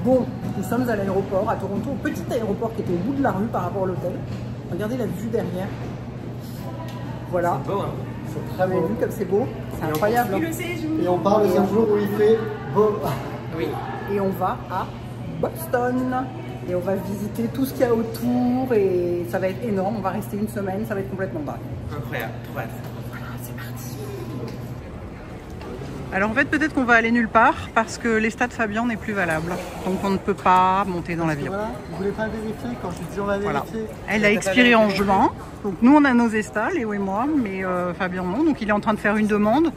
Bon, nous sommes à l'aéroport, à Toronto, au petit aéroport qui était au bout de la rue par rapport à l'hôtel. Regardez la vue derrière. Voilà. C'est beau, hein. C'est très beau. Vous avez vu comme c'est beau? C'est incroyable. Et on part le seul jour où il fait beau. Oui. Et on va à Boston. Et on va visiter tout ce qu'il y a autour. Et ça va être énorme. On va rester une semaine. Ça va être complètement dingue. Incroyable. Trop hâte. Voilà, c'est parti. Alors en fait, peut-être qu'on va aller nulle part parce que l'estat de Fabien n'est plus valable. Donc on ne peut pas monter dans l'avion. Voilà, vous voulez pas vérifier quand je dis on va vérifier. Elle a expiré en juin. Donc nous on a nos estats, Léo et moi, mais Fabien non. Donc il est en train de faire une demande.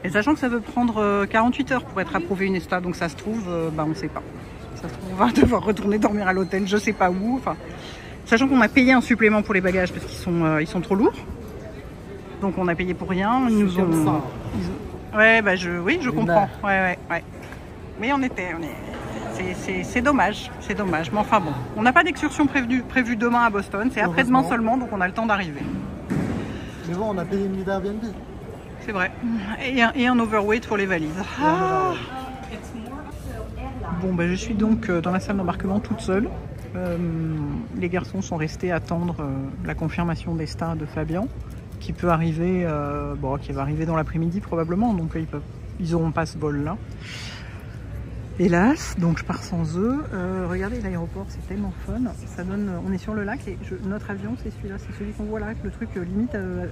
Et sachant que ça veut prendre 48 heures pour être approuvé une esta, donc ça se trouve, on ne sait pas. Ça se trouve, on va devoir retourner dormir à l'hôtel, je sais pas où. Enfin, sachant qu'on a payé un supplément pour les bagages parce qu'ils sont trop lourds. Donc on a payé pour rien. Ils nous ont. Ouais, oui, je comprends. Ouais. Mais c'est dommage, c'est dommage. Mais enfin bon, on n'a pas d'excursion prévue demain à Boston, c'est après-demain seulement, donc on a le temps d'arriver. Mais bon, on a payé une nuit d'Airbnb. C'est vrai. Et un overweight pour les valises. Ah. Bon, je suis donc dans la salle d'embarquement toute seule. Les garçons sont restés attendre la confirmation des stars de Fabien, qui peut arriver, qui va arriver dans l'après-midi probablement, donc ils n'auront pas ce vol-là. Hélas, donc je pars sans eux. Regardez l'aéroport, c'est tellement fun. Ça donne, on est sur le lac et notre avion, c'est celui-là, c'est celui qu'on voit là, avec le truc limite, le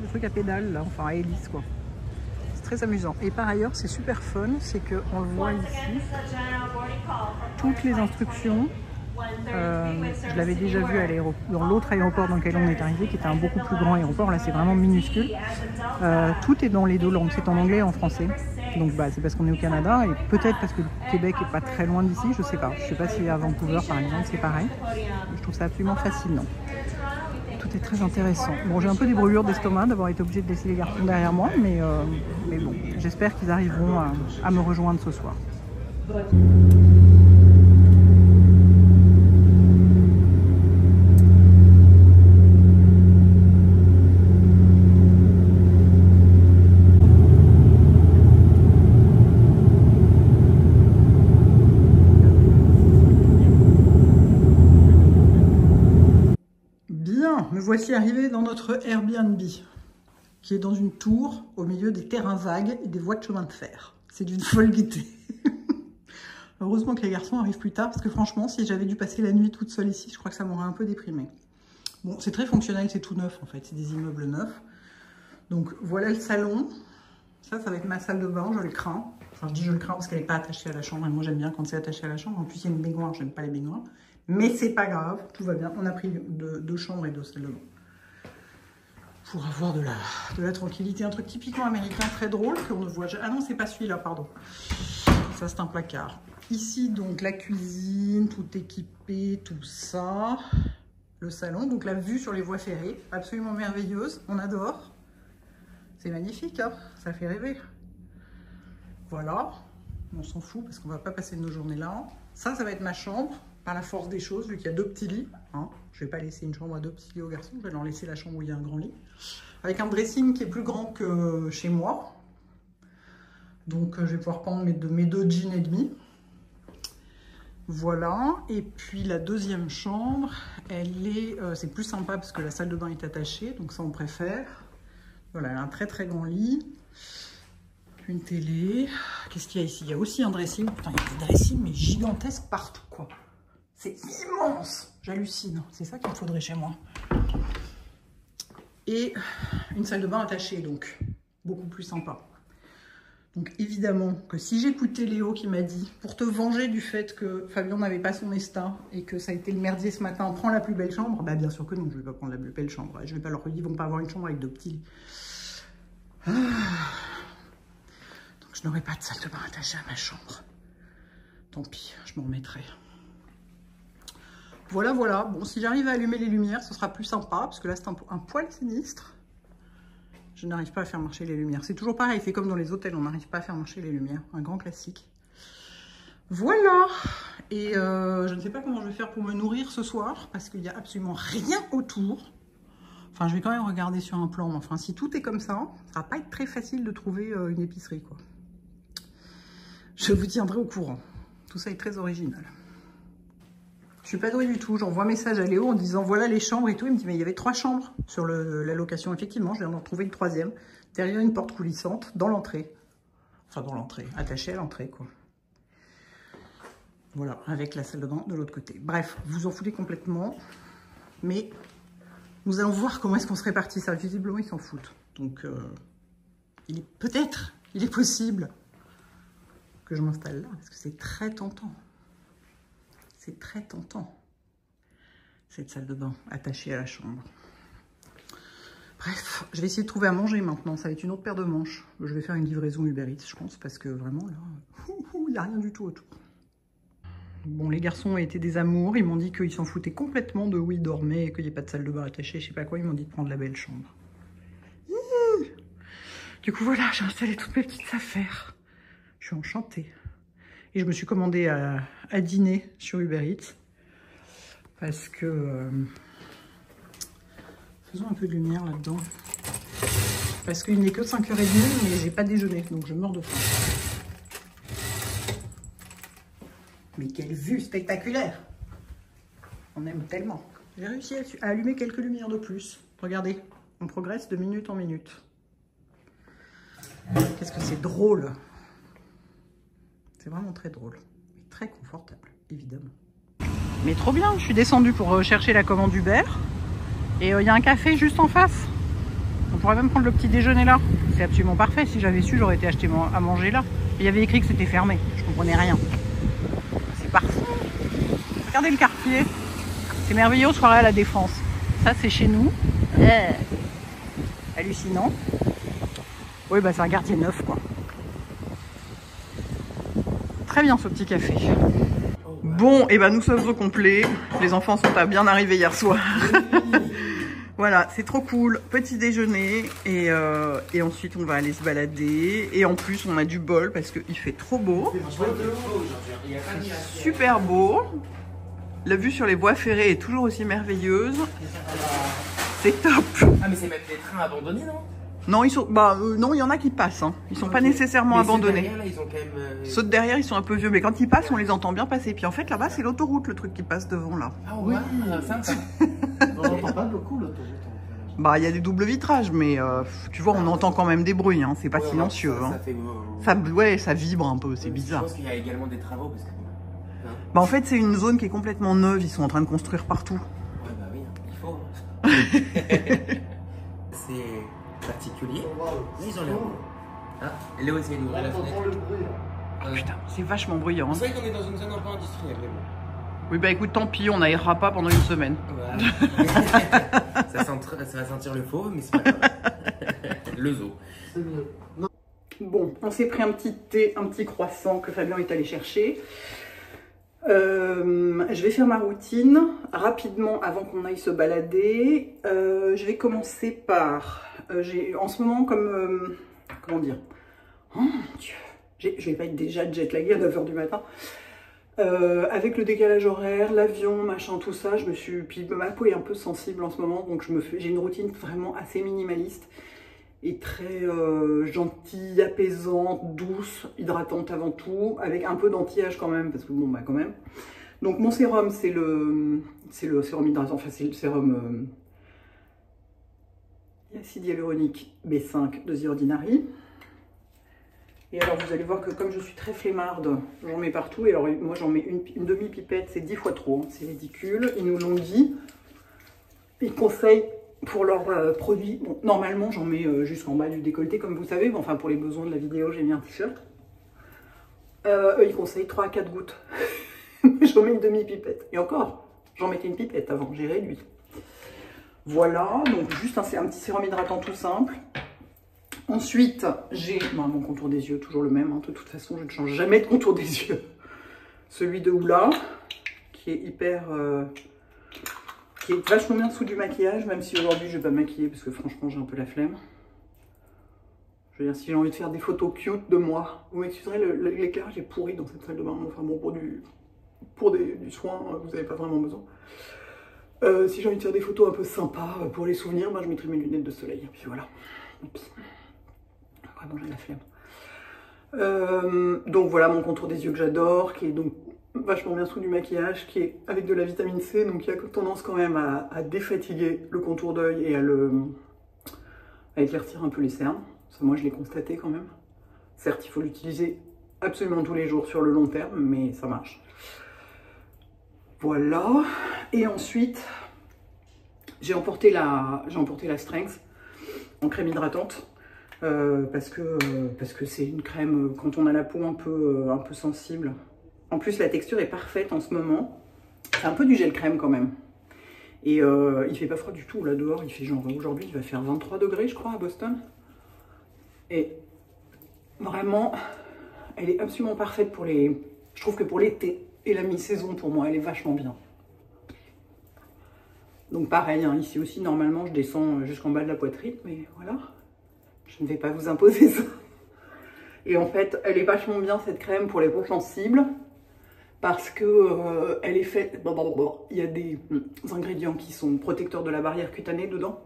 truc à pédale, là, enfin à hélice quoi. C'est très amusant. Et par ailleurs, c'est super fun, c'est qu'on le voit ici. Toutes les instructions. Je l'avais déjà vu à dans l'autre aéroport dans lequel on est arrivé, qui était un beaucoup plus grand aéroport. Là, c'est vraiment minuscule. Tout est dans les deux langues. C'est en anglais et en français. Donc, c'est parce qu'on est au Canada et peut-être parce que le Québec est pas très loin d'ici. Je sais pas. Je sais pas si à Vancouver, par exemple, c'est pareil. Je trouve ça absolument fascinant. Tout est très intéressant. Bon, j'ai un peu des brûlures d'estomac d'avoir été obligée de laisser les garçons derrière moi, mais bon, j'espère qu'ils arriveront à me rejoindre ce soir. Me voici arrivé dans notre Airbnb, qui est dans une tour au milieu des terrains vagues et des voies de chemin de fer. C'est d'une folle gaieté. Heureusement que les garçons arrivent plus tard, parce que franchement, si j'avais dû passer la nuit toute seule ici, je crois que ça m'aurait un peu déprimée. Bon, c'est très fonctionnel, c'est tout neuf en fait, c'est des immeubles neufs. Donc voilà le salon. Ça va être ma salle de bain, je le crains. Enfin, je dis je le crains parce qu'elle n'est pas attachée à la chambre, et moi j'aime bien quand c'est attaché à la chambre. En plus, il y a une baignoire, j'aime pas les baignoires. Mais c'est pas grave, tout va bien. On a pris deux chambres et deux salles de bain. Pour avoir de la tranquillité. Un truc typiquement américain, très drôle, qu'on ne voit jamais. Ah non, c'est pas celui-là, pardon. Ça, c'est un placard. Ici, donc, la cuisine, tout équipé, tout ça. Le salon, donc la vue sur les voies ferrées, absolument merveilleuse. On adore. C'est magnifique, hein, ça fait rêver. Voilà. On s'en fout parce qu'on va pas passer nos journées là. Ça va être ma chambre. Par la force des choses, vu qu'il y a deux petits lits, hein, je ne vais pas laisser une chambre à deux petits lits aux garçons, je vais leur laisser la chambre où il y a un grand lit, avec un dressing qui est plus grand que chez moi. Donc je vais pouvoir prendre mes deux jeans et demi. Voilà, et puis la deuxième chambre, c'est plus sympa parce que la salle de bain est attachée, donc ça on préfère. Voilà, elle a un très très grand lit, une télé. Qu'est-ce qu'il y a ici? Il y a aussi un dressing, putain il y a des dressings mais gigantesques partout quoi. C'est immense, j'hallucine. C'est ça qu'il me faudrait chez moi. Et une salle de bain attachée, donc beaucoup plus sympa. Donc évidemment que si j'écoutais Léo qui m'a dit, pour te venger du fait que Fabien n'avait pas son esta et que ça a été le merdier ce matin, prends la plus belle chambre, bien sûr que non, je ne vais pas prendre la plus belle chambre. Je vais pas leur dire, ils vont pas avoir une chambre avec deux petits lits. Donc je n'aurai pas de salle de bain attachée à ma chambre. Tant pis, je m'en remettrai. Voilà, voilà. Bon, si j'arrive à allumer les lumières, ce sera plus sympa, parce que là, c'est un poil sinistre. Je n'arrive pas à faire marcher les lumières. C'est toujours pareil, c'est comme dans les hôtels, on n'arrive pas à faire marcher les lumières. Un grand classique. Voilà. Et je ne sais pas comment je vais faire pour me nourrir ce soir, parce qu'il n'y a absolument rien autour. Enfin, je vais quand même regarder sur un plan, mais enfin, si tout est comme ça va pas être très facile de trouver une épicerie, quoi. Je vous tiendrai au courant. Tout ça est très original. Je suis pas douée du tout. J'envoie un message à Léo en disant voilà les chambres et tout. Il me dit mais il y avait 3 chambres sur la location. Effectivement, je viens d'en trouver une 3e. Derrière une porte coulissante, dans l'entrée. Enfin dans l'entrée, attachée à l'entrée quoi. Voilà, avec la salle de bain de l'autre côté. Bref, vous en foutez complètement. Mais nous allons voir comment est-ce qu'on se répartit ça. Visiblement, ils s'en foutent. Donc, il est possible que je m'installe là. Parce que c'est très tentant. C'est très tentant. Cette salle de bain attachée à la chambre. Bref, je vais essayer de trouver à manger maintenant. Ça va être une autre paire de manches. Je vais faire une livraison Uber Eats, je pense. Parce que vraiment, là, il n'y a rien du tout autour. Bon, les garçons ont été des amours. Ils m'ont dit qu'ils s'en foutaient complètement de où ils dormaient et qu'il n'y ait pas de salle de bain attachée, je sais pas quoi. Ils m'ont dit de prendre la belle chambre. Du coup, voilà, j'ai installé toutes mes petites affaires. Je suis enchantée. Et je me suis commandé à dîner sur Uber Eats. Parce que... faisons un peu de lumière là-dedans. Parce qu'il n'est que 5h30, mais j'ai pas déjeuné. Donc je meurs de faim. Mais quelle vue spectaculaire! On aime tellement. J'ai réussi à allumer quelques lumières de plus. Regardez, on progresse de minute en minute. Qu'est-ce que c'est drôle! C'est vraiment très drôle. Et très confortable, évidemment. Mais trop bien, je suis descendue pour chercher la commande Uber. Et il y a un café juste en face. On pourrait même prendre le petit déjeuner là. C'est absolument parfait. Si j'avais su, j'aurais été acheter à manger là. Et il y avait écrit que c'était fermé. Je comprenais rien. Parfait. Regardez le quartier. C'est merveilleux, soirée à la Défense. Ça, c'est chez nous. Hallucinant. Oui, bah c'est un quartier neuf, quoi. Très bien, ce petit café. Bon, et ben nous sommes au complet. Les enfants sont à bien arrivés hier soir. Voilà, c'est trop cool. Petit déjeuner et ensuite on va aller se balader. Et en plus on a du bol parce qu'il fait trop beau. Super beau. La vue sur les voies ferrées est toujours aussi merveilleuse. C'est top. Ah mais c'est même des trains abandonnés, non? Non, ils sont, non, il y en a qui passent. Hein. Ils sont pas nécessairement abandonnés. Derrière, là, ils ont quand même, Ceux de derrière, ils sont un peu vieux, mais quand ils passent, on les entend bien passer. Puis en fait, là-bas, c'est l'autoroute, le truc qui passe devant là. Ah oui, sympa. On n'entend pas beaucoup l'autoroute. Bah, il y a des doubles vitrages, mais tu vois, on entend quand même des bruits. Hein. C'est pas silencieux. Ça, hein. ça fait... Ouais, ça vibre un peu. C'est bizarre. Je pense qu'il y a également des travaux parce que. Bah, en fait, c'est une zone qui est complètement neuve. Ils sont en train de construire partout. Ouais, bah oui, il faut. C'est particulier. Mais ils ont l'air. Ah, Léo essaye d'ouvrir la fenêtre. Le bruit, là. Oh, putain, c'est vachement bruyant. Hein. C'est vrai qu'on est dans une zone un peu industrielle, mais bon. Oui, bah écoute, tant pis, on n'aérera pas pendant une semaine. Voilà. ça va sentir le faux, mais c'est pas grave. Le zoo. C'est mieux. Non. Bon, on s'est pris un petit thé, un petit croissant que Fabien est allé chercher. Je vais faire ma routine rapidement avant qu'on aille se balader. Je vais commencer par... en ce moment, comme... comment dire? Oh mon Dieu, je vais pas être déjà jet-laguée à 9h du matin. Avec le décalage horaire, l'avion, machin, tout ça, puis ma peau est un peu sensible en ce moment, donc j'ai une routine vraiment assez minimaliste et très gentille, apaisante, douce, hydratante avant tout, avec un peu d'anti-âge quand même, parce que bon, bah quand même. Donc mon sérum, c'est le sérum hydratant, enfin c'est le sérum acide hyaluronique B5 de The Ordinary. Et alors vous allez voir que comme je suis très flemmarde, j'en mets partout. Et alors moi j'en mets une demi-pipette, c'est 10 fois trop, hein, c'est ridicule. Ils nous l'ont dit. Ils conseillent pour leurs produits. Bon, normalement j'en mets jusqu'en bas du décolleté comme vous savez. Bon, enfin pour les besoins de la vidéo j'ai mis un t-shirt. Eux ils conseillent 3 à 4 gouttes. J'en mets une demi-pipette. Et encore, j'en mettais une pipette avant, j'ai réduit. Voilà, donc juste un petit sérum hydratant tout simple. Ensuite, j'ai mon contour des yeux, toujours le même. Hein. De toute façon, je ne change jamais de contour des yeux. Celui de Hoola, qui est qui est vachement bien sous du maquillage, même si aujourd'hui, je ne vais pas me maquiller parce que franchement, j'ai un peu la flemme. Je veux dire, si j'ai envie de faire des photos cute de moi, vous m'excuserez, l'éclairage est pourri dans cette salle de bain. Enfin bon, pour du soin, vous n'avez pas vraiment besoin. Si j'ai envie de faire des photos un peu sympas pour les souvenirs, je mettrai mes lunettes de soleil. Et puis voilà. Oups. Vraiment, j'ai la flemme. Donc voilà mon contour des yeux que j'adore, qui est donc vachement bien sous du maquillage, qui est avec de la vitamine C, donc qui a tendance quand même à défatiguer le contour d'œil et à éclaircir un peu les cernes. Ça, moi je l'ai constaté quand même. Certes, il faut l'utiliser absolument tous les jours sur le long terme, mais ça marche. Voilà. Et ensuite, j'ai emporté la Strength en crème hydratante. Parce que c'est une crème, quand on a la peau un peu sensible. En plus, la texture est parfaite en ce moment. C'est un peu du gel crème quand même. Et il fait pas froid du tout là dehors. Il fait genre, aujourd'hui, il va faire 23 degrés, je crois, à Boston. Et vraiment, elle est absolument parfaite pour les... Je trouve que pour l'été et la mi-saison, pour moi, elle est vachement bien. Donc pareil, hein, ici aussi, normalement, je descends jusqu'en bas de la poitrine, mais voilà. Je ne vais pas vous imposer ça. Et en fait, elle est vachement bien cette crème pour les peaux sensibles parce que elle est faite... Il y a des ingrédients qui sont protecteurs de la barrière cutanée dedans.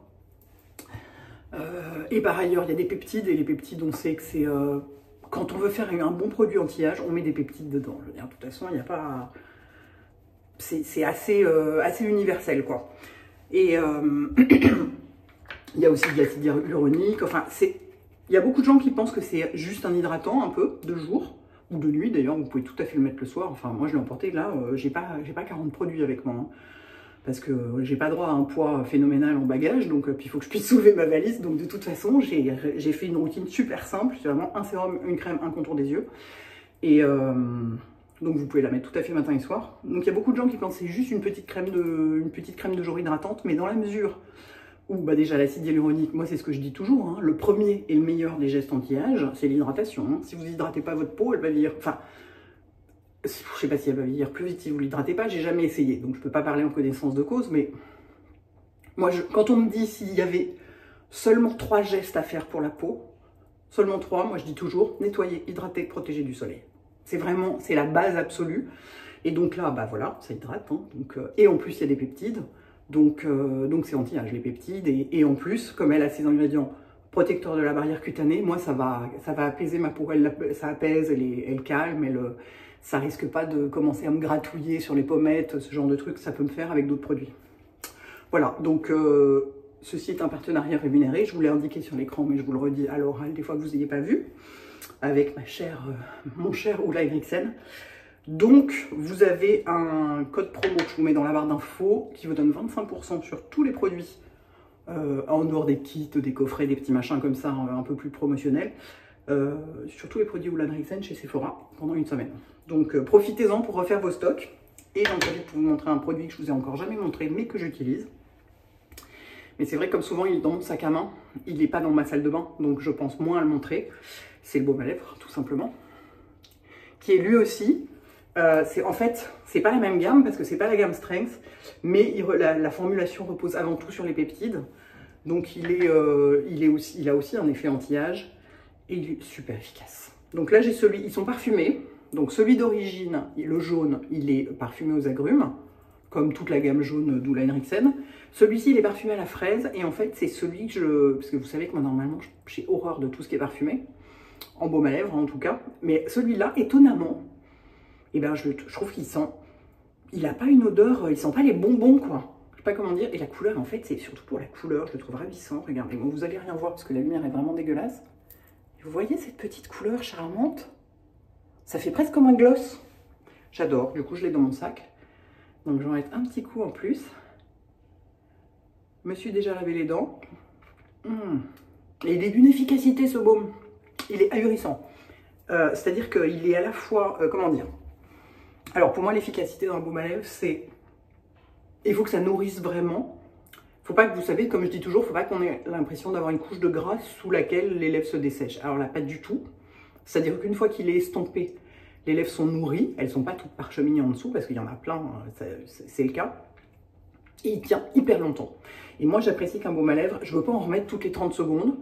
Et par ailleurs, il y a des peptides. Et les peptides, on sait que c'est... quand on veut faire un bon produit anti-âge, on met des peptides dedans. Je veux dire, de toute façon, il n'y a pas... C'est assez universel, quoi. Et... il y a aussi de l'acide hyaluronique, enfin, il y a beaucoup de gens qui pensent que c'est juste un hydratant, un peu, de jour, ou de nuit d'ailleurs, vous pouvez tout à fait le mettre le soir, enfin, moi je l'ai emporté, là, j'ai pas 40 produits avec moi, hein, parce que j'ai pas droit à un poids phénoménal en bagage, donc puis il faut que je puisse soulever ma valise, donc de toute façon, j'ai fait une routine super simple, c'est vraiment un sérum, une crème, un contour des yeux, et... donc vous pouvez la mettre tout à fait matin et soir. Donc il y a beaucoup de gens qui pensent que c'est juste une petite crème de jour hydratante, mais dans la mesure où bah déjà l'acide hyaluronique, moi c'est ce que je dis toujours, hein, le premier et le meilleur des gestes anti-âge, c'est l'hydratation. Hein. Si vous n'hydratez pas votre peau, elle va vieillir, enfin, je sais pas si elle va vieillir plus vite si vous l'hydratez pas, j'ai jamais essayé, donc je peux pas parler en connaissance de cause, mais moi quand on me dit s'il y avait seulement 3 gestes à faire pour la peau, seulement 3, moi je dis toujours nettoyer, hydrater, protéger du soleil. C'est vraiment, c'est la base absolue. Et donc là, bah voilà, ça hydrate. Hein, donc, et en plus, il y a des peptides. Donc c'est anti-âge, les peptides. Et en plus, comme elle a ces ingrédients protecteurs de la barrière cutanée, moi, ça va apaiser ma peau. Ça apaise, elle calme. Ça risque pas de commencer à me gratouiller sur les pommettes, ce genre de trucs. Ça peut me faire avec d'autres produits. Voilà, donc ceci est un partenariat rémunéré. Je vous l'ai indiqué sur l'écran, mais je vous le redis à l'oral des fois que vous n'ayez pas vu. Avec mon cher Oula Eriksen. Donc, vous avez un code promo que je vous mets dans la barre d'infos qui vous donne 25% sur tous les produits, en dehors des kits, des coffrets, des petits machins comme ça, un peu plus promotionnels, sur tous les produits Oula Eriksen chez Sephora pendant une semaine. Donc, profitez-en pour refaire vos stocks. Et j'en profite pour vous montrer un produit que je vous ai encore jamais montré, mais que j'utilise. Mais c'est vrai, comme souvent, il est dans mon sac à main. Il n'est pas dans ma salle de bain, donc je pense moins à le montrer. C'est le baume à lèvres, tout simplement. Qui est lui aussi... en fait, c'est pas la même gamme, parce que c'est pas la gamme Strength, mais la formulation repose avant tout sur les peptides. Donc il a aussi un effet anti-âge, et il est super efficace. Donc là, j'ai celui... Ils sont parfumés. Donc celui d'origine, le jaune, il est parfumé aux agrumes, comme toute la gamme jaune d'Oula Eriksen. Celui-ci, il est parfumé à la fraise, et en fait, c'est celui que je... Parce que vous savez que moi, normalement, j'ai horreur de tout ce qui est parfumé, en baume à lèvres, en tout cas. Mais celui-là, étonnamment, eh ben, je trouve qu'il sent... Il n'a pas une odeur... Il sent pas les bonbons, quoi. Je sais pas comment dire. Et la couleur, en fait, c'est surtout pour la couleur, je le trouve ravissant. Regardez, bon, vous allez rien voir, parce que la lumière est vraiment dégueulasse. Et vous voyez cette petite couleur charmante? Ça fait presque comme un gloss. J'adore. Du coup, je l'ai dans mon sac. Donc, j'en mets un petit coup en plus. Je me suis déjà lavé les dents. Et il est d'une efficacité, ce baume. Il est ahurissant. C'est-à-dire qu'il est à la fois... comment dire? Alors, pour moi, l'efficacité d'un baume à lèvres, c'est... Il faut que ça nourrisse vraiment. Faut pas que, vous savez, comme je dis toujours, faut pas qu'on ait l'impression d'avoir une couche de gras sous laquelle les lèvres se dessèchent. Alors là, pas du tout. C'est-à-dire qu'une fois qu'il est estompé, les lèvres sont nourries. Elles sont pas toutes parcheminées en dessous, parce qu'il y en a plein, c'est le cas. Et il tient hyper longtemps. Et moi, j'apprécie qu'un baume à lèvres, je ne veux pas en remettre toutes les 30 secondes.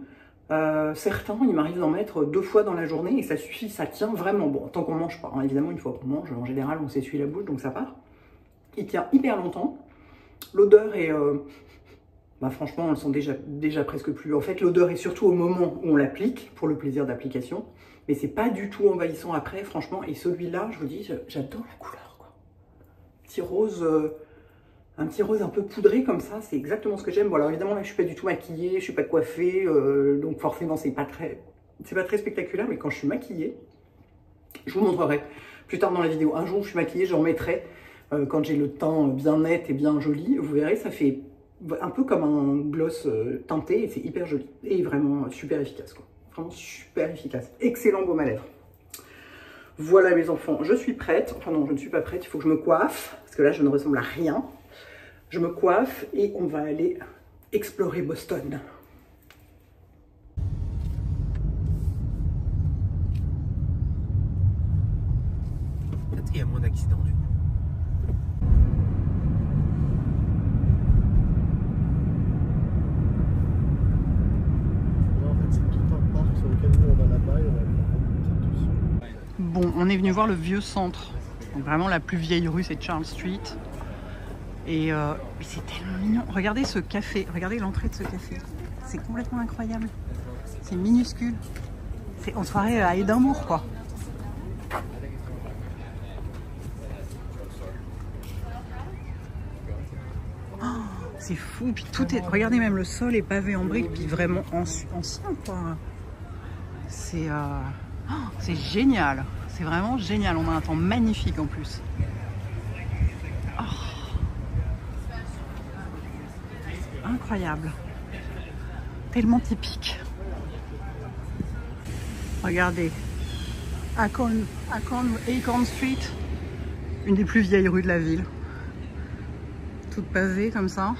Certains, il m'arrive d'en mettre 2 fois dans la journée et ça suffit, ça tient vraiment. Bon, tant qu'on mange pas, hein, évidemment, une fois qu'on mange, en général, on s'essuie la bouche, donc ça part. Il tient hyper longtemps. L'odeur est... bah, franchement, on le sent déjà presque plus. En fait, l'odeur est surtout au moment où on l'applique, pour le plaisir d'application. Mais c'est pas du tout envahissant après, franchement. Et celui-là, je vous dis, j'adore la couleur, quoi. Petit rose, un petit rose un peu poudré comme ça, c'est exactement ce que j'aime. Bon, alors évidemment, là, je suis pas du tout maquillée, je suis pas coiffée, donc forcément, c'est pas très spectaculaire. Mais quand je suis maquillée, je vous montrerai plus tard dans la vidéo. Un jour, je suis maquillée, j'en mettrai quand j'ai le teint bien net et bien joli. Vous verrez, ça fait un peu comme un gloss teinté et c'est hyper joli. Et vraiment super efficace, quoi. Vraiment super efficace. Excellent baume à lèvres. Voilà mes enfants, je suis prête. Enfin non, je ne suis pas prête, il faut que je me coiffe. Parce que là, je ne ressemble à rien. Je me coiffe et on va aller explorer Boston. Peut-être qu'il y a moins d'accidents du coup. Bon, on est venu voir le vieux centre. Donc vraiment la plus vieille rue, c'est Charles Street. Et c'est tellement mignon. Regardez ce café, regardez l'entrée de ce café. C'est complètement incroyable. C'est minuscule. C'est en soirée à Édimbourg, quoi. Oh, c'est fou. Puis tout est. Regardez, même le sol est pavé en briques, puis vraiment ancien, quoi. C'est génial. C'est vraiment génial. On a un temps magnifique en plus. Oh. Incroyable. Tellement typique. Regardez. Acorn Street. Une des plus vieilles rues de la ville. Toute pavée comme ça.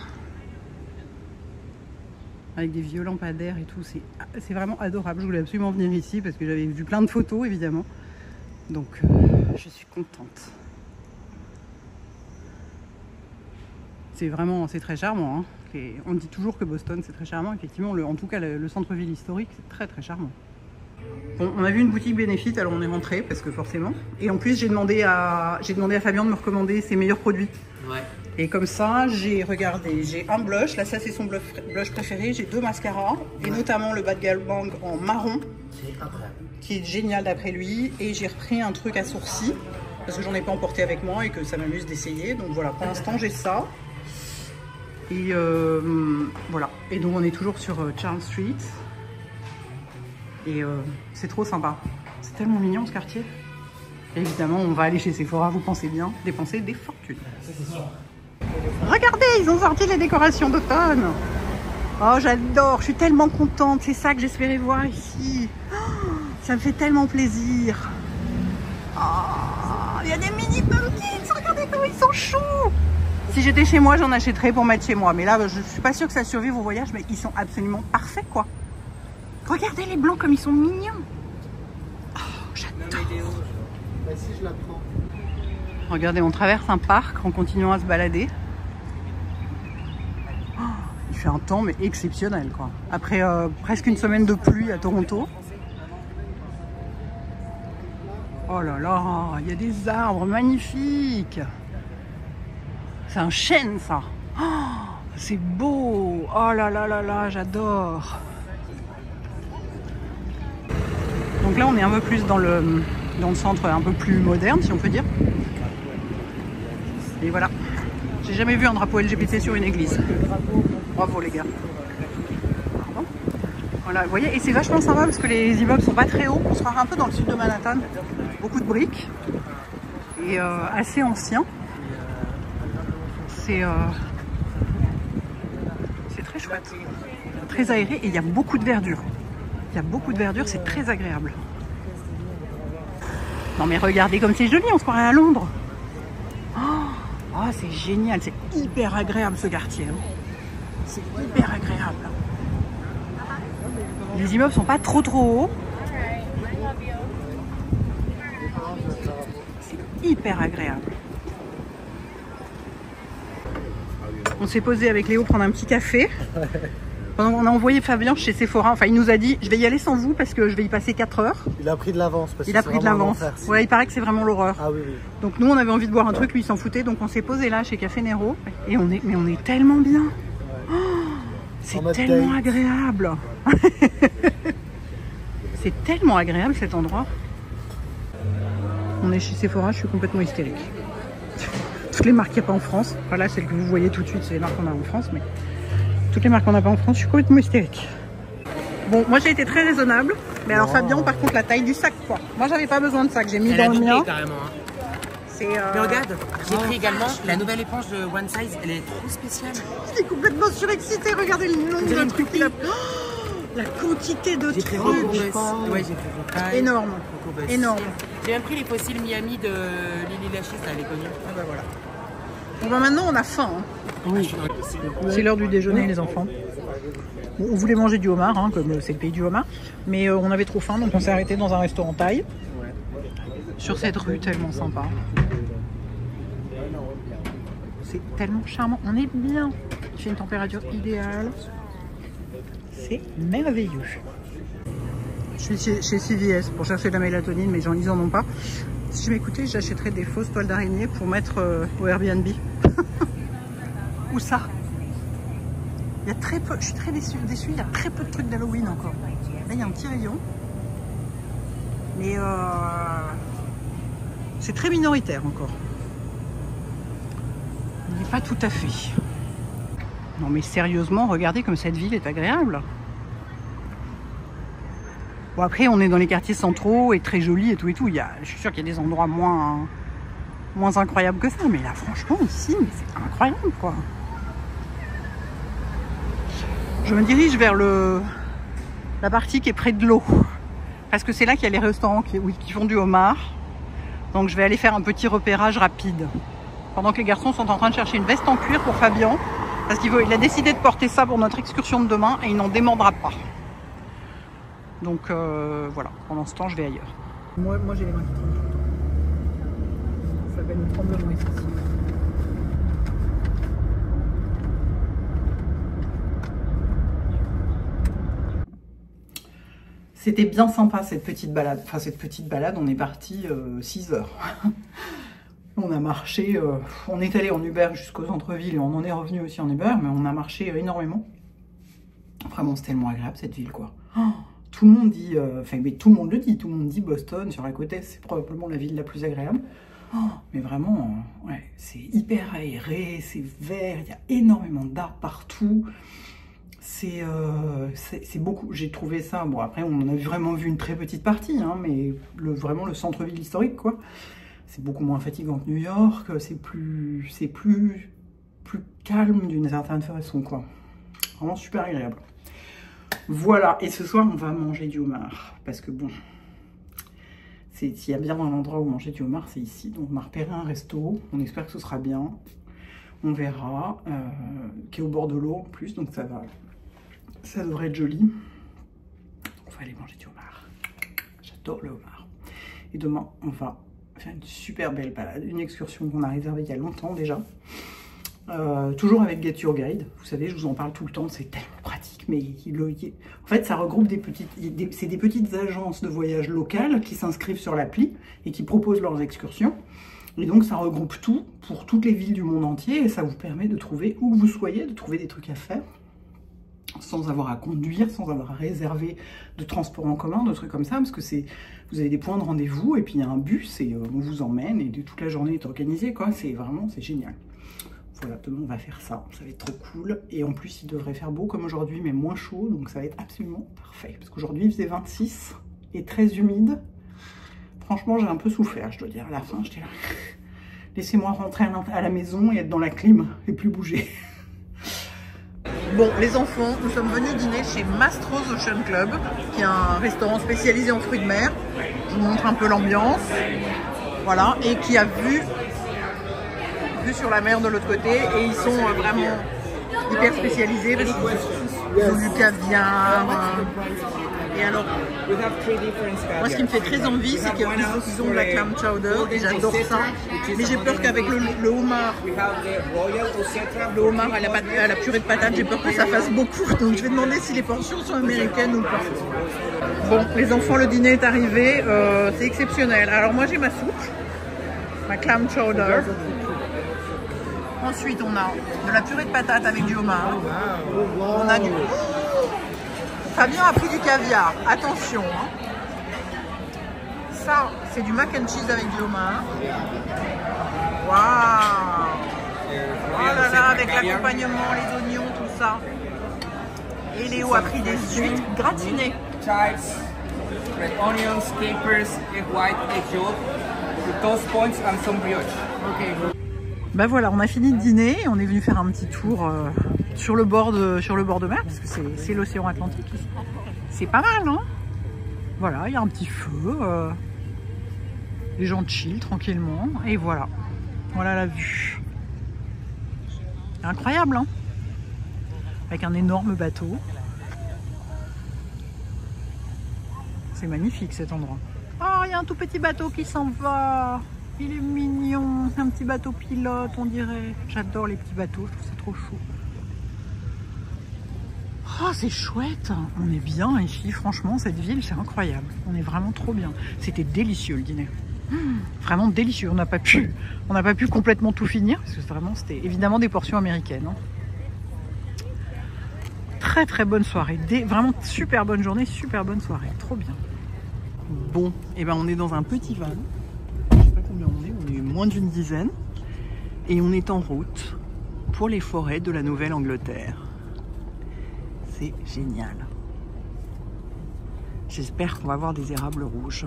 Avec des vieux lampadaires et tout. C'est vraiment adorable. Je voulais absolument venir ici parce que j'avais vu plein de photos évidemment. Donc je suis contente. C'est très charmant. Hein. Et on dit toujours que Boston c'est très charmant. Effectivement, en tout cas le centre-ville historique c'est très très charmant. Bon, on a vu une boutique Benefit, alors on est rentré parce que forcément. Et en plus j'ai demandé à Fabien de me recommander ses meilleurs produits. Ouais. Et comme ça, j'ai un blush, là ça c'est son blush préféré, j'ai 2 mascaras, et notamment le Bad Girl Bang en marron, qui est génial d'après lui, et j'ai repris un truc à sourcils, parce que j'en ai pas emporté avec moi et que ça m'amuse d'essayer, donc voilà, pour l'instant j'ai ça. Et voilà, et donc on est toujours sur Charles Street, et c'est trop sympa, c'est tellement mignon ce quartier. Et évidemment, on va aller chez Sephora, vous pensez bien, dépenser des fortunes. Ça c'est sûr. Regardez, ils ont sorti les décorations d'automne. Oh, j'adore, je suis tellement contente. C'est ça que j'espérais voir ici. Oh, ça me fait tellement plaisir. Oh, il y a des mini pumpkins. Regardez comment ils sont choux. Si j'étais chez moi, j'en achèterais pour mettre chez moi. Mais là, je suis pas sûre que ça survive au voyage, mais ils sont absolument parfaits, quoi. Regardez les blancs comme ils sont mignons. Oh, j'adore. Bah, si je la prends. Regardez, on traverse un parc en continuant à se balader. Oh, il fait un temps mais exceptionnel, quoi. Après presque une semaine de pluie à Toronto. Oh là là, il y a des arbres magnifiques. C'est un chêne, ça. Oh, c'est beau. Oh là là là là, j'adore. Donc là, on est un peu plus dans le centre un peu plus moderne, si on peut dire. Et voilà, j'ai jamais vu un drapeau LGBT sur une église. Bravo les gars. Pardon. Voilà, vous voyez, et c'est vachement sympa parce que les immeubles sont pas très hauts. On se croirait un peu dans le sud de Manhattan. Beaucoup de briques et assez anciens. C'est très chouette, très aéré et il y a beaucoup de verdure. Il y a beaucoup de verdure, c'est très agréable. Non mais regardez comme c'est joli, on se croirait à Londres. Oh, c'est génial, c'est hyper agréable ce quartier. C'est hyper agréable. Les immeubles sont pas trop hauts. C'est hyper agréable. On s'est posé avec Léo prendre un petit café. On a envoyé Fabien chez Sephora. Enfin, il nous a dit, je vais y aller sans vous parce que je vais y passer 4 heures. Il a pris de l'avance. Il a pris de l'avance. Ouais, il paraît que c'est vraiment l'horreur. Ah oui, oui. Donc nous, on avait envie de boire un truc, lui, il s'en foutait. Donc on s'est posé là chez Café Nero. Et on est tellement bien. Oh, c'est tellement agréable. C'est tellement agréable cet endroit. On est chez Sephora, je suis complètement hystérique. Toutes les marques qu'il n'y a pas en France. Voilà, celles que vous voyez tout de suite, c'est les marques qu'on a en France, mais toutes les marques qu'on n'a pas en France, je suis complètement hystérique. Bon, moi j'ai été très raisonnable, mais alors Fabien, par contre, la taille du sac, quoi. Moi j'avais pas besoin de sac, j'ai mis dans le mien. Carrément, hein. Mais regarde, j'ai pris également la nouvelle éponge de One Size, elle est trop spéciale. Il est complètement surexcité, regardez le nombre de trucs qu'il a. La quantité de trucs. Ouais, j'ai pris énorme. Énorme. J'ai même pris les fossiles Miami de Lily Lachey, ça elle est connue. Ah bah voilà. Bon bah maintenant on a faim. Hein. Oui. C'est l'heure du déjeuner les enfants. Bon, on voulait manger du homard, hein, comme c'est le pays du homard, mais on avait trop faim donc on s'est arrêté dans un restaurant thaï. Sur cette rue tellement sympa. C'est tellement charmant, on est bien. Il fait une température idéale. C'est merveilleux. Je suis chez CVS pour chercher de la mélatonine, mais ils en ont pas. Si je m'écoutais, j'achèterais des fausses toiles d'araignée pour mettre au Airbnb. Où ça? Il y a très peu, je suis très déçue, il y a très peu de trucs d'Halloween encore. Là, il y a un petit rayon. Mais c'est très minoritaire encore. Il n'est pas tout à fait. Non mais sérieusement, regardez comme cette ville est agréable. Bon après on est dans les quartiers centraux et très joli et tout. Je suis sûre qu'il y a des endroits moins incroyables que ça. Mais là franchement ici, c'est incroyable quoi. Je me dirige vers la partie qui est près de l'eau. Parce que c'est là qu'il y a les restaurants qui font du homard. Donc je vais aller faire un petit repérage rapide. Pendant que les garçons sont en train de chercher une veste en cuir pour Fabien. Parce qu'il a décidé de porter ça pour notre excursion de demain et il n'en démordra pas. Donc voilà, pendant ce temps je vais ailleurs. Moi j'ai les mains qui tremblent tout le temps. Ça s'appelle un tremblement excessif. C'était bien sympa cette petite balade. Enfin cette petite balade, on est parti 6 heures. On a marché, on est allé en Uber jusqu'au centre-ville et on en est revenu aussi en Uber, mais on a marché énormément. Vraiment, c'est tellement agréable cette ville, quoi. Oh, tout le monde dit, mais tout le monde le dit, tout le monde dit Boston sur la côte est, c'est probablement la ville la plus agréable. Oh, mais vraiment, ouais, c'est hyper aéré, c'est vert, il y a énormément d'arbres partout. C'est beaucoup, j'ai trouvé ça, bon après on en a vraiment vu une très petite partie, hein, mais vraiment le centre-ville historique, quoi. C'est beaucoup moins fatigant que New York, c'est plus calme d'une certaine façon, quoi. Vraiment super agréable. Voilà, et ce soir, on va manger du homard. Parce que bon, s'il y a bien un endroit où manger du homard, c'est ici. Donc on a repéré un resto, on espère que ce sera bien. On verra, qui est au bord de l'eau en plus, donc ça devrait être joli. On va aller manger du homard. J'adore le homard. Et demain, on va faire une super belle balade, une excursion qu'on a réservée il y a longtemps déjà. Toujours avec Get Your Guide, vous savez, je vous en parle tout le temps, c'est tellement pratique, mais en fait ça regroupe c'est des petites agences de voyage locales qui s'inscrivent sur l'appli et qui proposent leurs excursions. Et donc ça regroupe tout pour toutes les villes du monde entier et ça vous permet de trouver où que vous soyez, de trouver des trucs à faire sans avoir à conduire, sans avoir à réserver de transport en commun, de trucs comme ça, parce que vous avez des points de rendez-vous et puis il y a un bus et on vous emmène et toute la journée est organisée, quoi. C'est génial. Voilà, demain on va faire ça, ça va être trop cool. Et en plus il devrait faire beau comme aujourd'hui, mais moins chaud, donc ça va être absolument parfait. Parce qu'aujourd'hui il faisait 26 et très humide. Franchement j'ai un peu souffert, je dois dire. À la fin j'étais là, laissez-moi rentrer à la maison et être dans la clim et plus bouger. Bon, les enfants, nous sommes venus dîner chez Mastro's Ocean Club, qui est un restaurant spécialisé en fruits de mer. Je vous montre un peu l'ambiance. Voilà, et qui a vue sur la mer de l'autre côté. Et ils sont vraiment hyper spécialisés parce qu'ils ont du caviar. Et alors, moi ce qui me fait très envie, c'est qu'ils ont de la clam chowder et j'adore ça. Mais j'ai peur qu'avec le homard à la purée de patates, j'ai peur que ça fasse beaucoup. Donc je vais demander si les portions sont américaines ou pas. Bon, les enfants, le dîner est arrivé. C'est exceptionnel. Alors moi j'ai ma soupe, ma clam chowder. Ensuite on a de la purée de patates avec du homard. On a du... Fabien a pris du caviar, attention, hein. ça, c'est du mac and cheese avec du homard. Waouh! Oh là là, avec l'accompagnement, les oignons, tout ça. Et Léo a pris des huîtres gratinées. Chives, red onions, capers, egg white, egg yolk, with toast points and some brioche. Okay. Bah voilà, on a fini de dîner et on est venu faire un petit tour sur le bord de mer parce que c'est l'océan Atlantique ici. C'est pas mal, hein? Voilà, il y a un petit feu, les gens chillent tranquillement et voilà. Voilà la vue. Incroyable, hein? Avec un énorme bateau. C'est magnifique cet endroit. Oh, il y a un tout petit bateau qui s'en va. Il est mignon. Un petit bateau pilote, on dirait. J'adore les petits bateaux, je trouve c'est trop chou. Oh, c'est chouette. On est bien ici, franchement, cette ville, c'est incroyable. On est vraiment trop bien. C'était délicieux le dîner. Vraiment délicieux. On n'a pas pu complètement tout finir parce que vraiment c'était évidemment des portions américaines. Hein. Très très bonne soirée. Vraiment super bonne journée, super bonne soirée. Trop bien. Bon, et ben on est dans un petit van. Je sais pas combien on est moins d'une dizaine. Et on est en route pour les forêts de la Nouvelle-Angleterre. C'est génial. J'espère qu'on va avoir des érables rouges.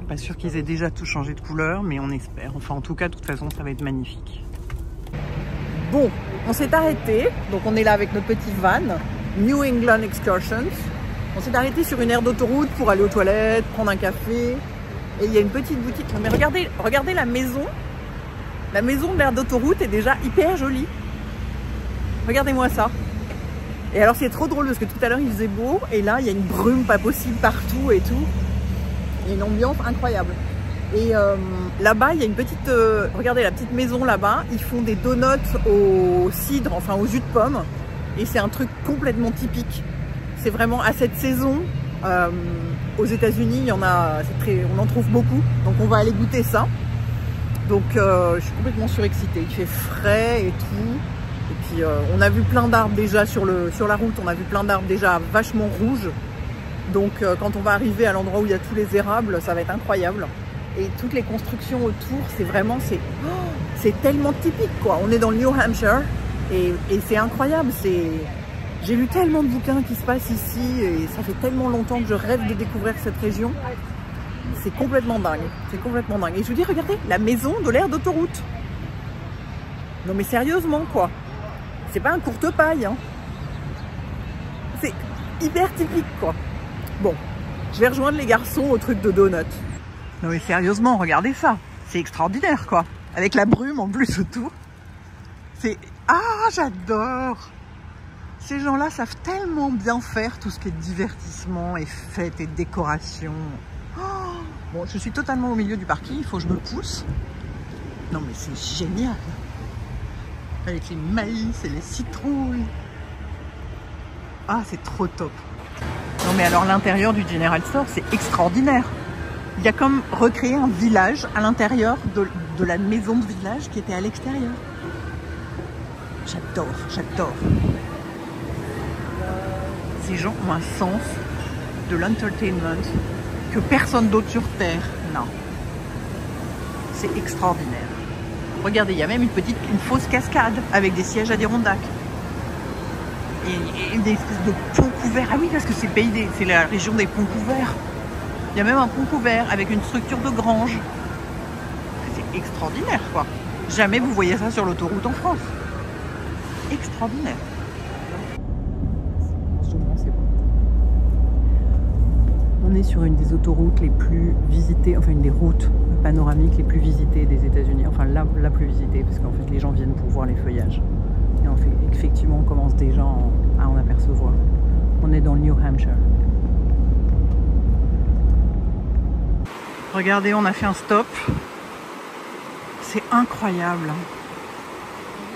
Pas sûr qu'ils aient déjà tout changé de couleur, mais on espère. Enfin, en tout cas, de toute façon, ça va être magnifique. Bon, on s'est arrêté. Donc, on est là avec notre petit van, New England Excursions. On s'est arrêté sur une aire d'autoroute pour aller aux toilettes, prendre un café. Et il y a une petite boutique. Mais regardez la maison. La maison de l'aire d'autoroute est déjà hyper jolie. Regardez-moi ça. Et alors c'est trop drôle parce que tout à l'heure il faisait beau et là il y a une brume pas possible partout et tout. Il y a une ambiance incroyable. Et là-bas il y a une petite, regardez la petite maison là-bas, ils font des donuts au cidre, enfin au jus de pomme. Et c'est un truc complètement typique. C'est vraiment à cette saison, aux États-Unis il y en a, on en trouve beaucoup. Donc on va aller goûter ça. Donc je suis complètement surexcitée, il fait frais et tout. Et puis on a vu plein d'arbres déjà sur la route, on a vu plein d'arbres déjà vachement rouges. Donc quand on va arriver à l'endroit où il y a tous les érables, ça va être incroyable. Et toutes les constructions autour, c'est vraiment, c'est tellement typique quoi. On est dans le New Hampshire et c'est incroyable. J'ai lu tellement de bouquins qui se passent ici et ça fait tellement longtemps que je rêve de découvrir cette région. C'est complètement dingue, c'est complètement dingue. Et je vous dis, regardez, la maison de l'aire d'autoroute. Non mais sérieusement quoi. C'est pas un courte-paille, hein. C'est hyper typique, quoi. Bon, je vais rejoindre les garçons au truc de donuts. Non mais sérieusement, regardez ça. C'est extraordinaire, quoi. Avec la brume en plus autour. C'est... Ah, j'adore. Ces gens-là savent tellement bien faire tout ce qui est divertissement et fête et décoration. Oh, bon, je suis totalement au milieu du parking, il faut que je me pousse. Non mais c'est génial. Avec les maïs et les citrouilles. Ah, c'est trop top. Non mais alors l'intérieur du General Store, c'est extraordinaire. Il y a comme recréé un village à l'intérieur de la maison de village qui était à l'extérieur. J'adore, j'adore. Ces gens ont un sens de l'entertainment que personne d'autre sur Terre n'a. C'est extraordinaire. Regardez, il y a même une fausse cascade avec des sièges Adirondack. Et des espèces de ponts couverts. Ah oui, parce que c'est la région des ponts couverts. Il y a même un pont couvert avec une structure de grange. C'est extraordinaire, quoi. Jamais vous voyez ça sur l'autoroute en France. Extraordinaire. On est sur une des autoroutes les plus visitées, enfin une des routes panoramiques les plus visitées des États-Unis, enfin la plus visitée, parce qu'en fait les gens viennent pour voir les feuillages. Et en fait, effectivement, on commence déjà à en apercevoir. On est dans le New Hampshire. Regardez, on a fait un stop. C'est incroyable.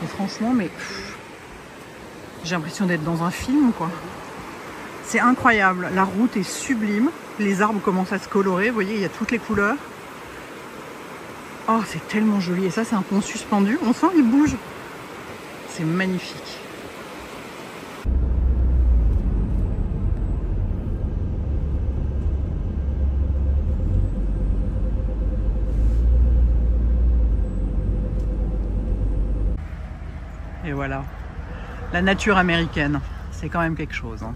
Et franchement, mais j'ai l'impression d'être dans un film, quoi. C'est incroyable. La route est sublime. Les arbres commencent à se colorer. Vous voyez, il y a toutes les couleurs. Oh, c'est tellement joli. Et ça, c'est un pont suspendu. On sent qu'il bouge. C'est magnifique. Et voilà. La nature américaine, c'est quand même quelque chose. Hein.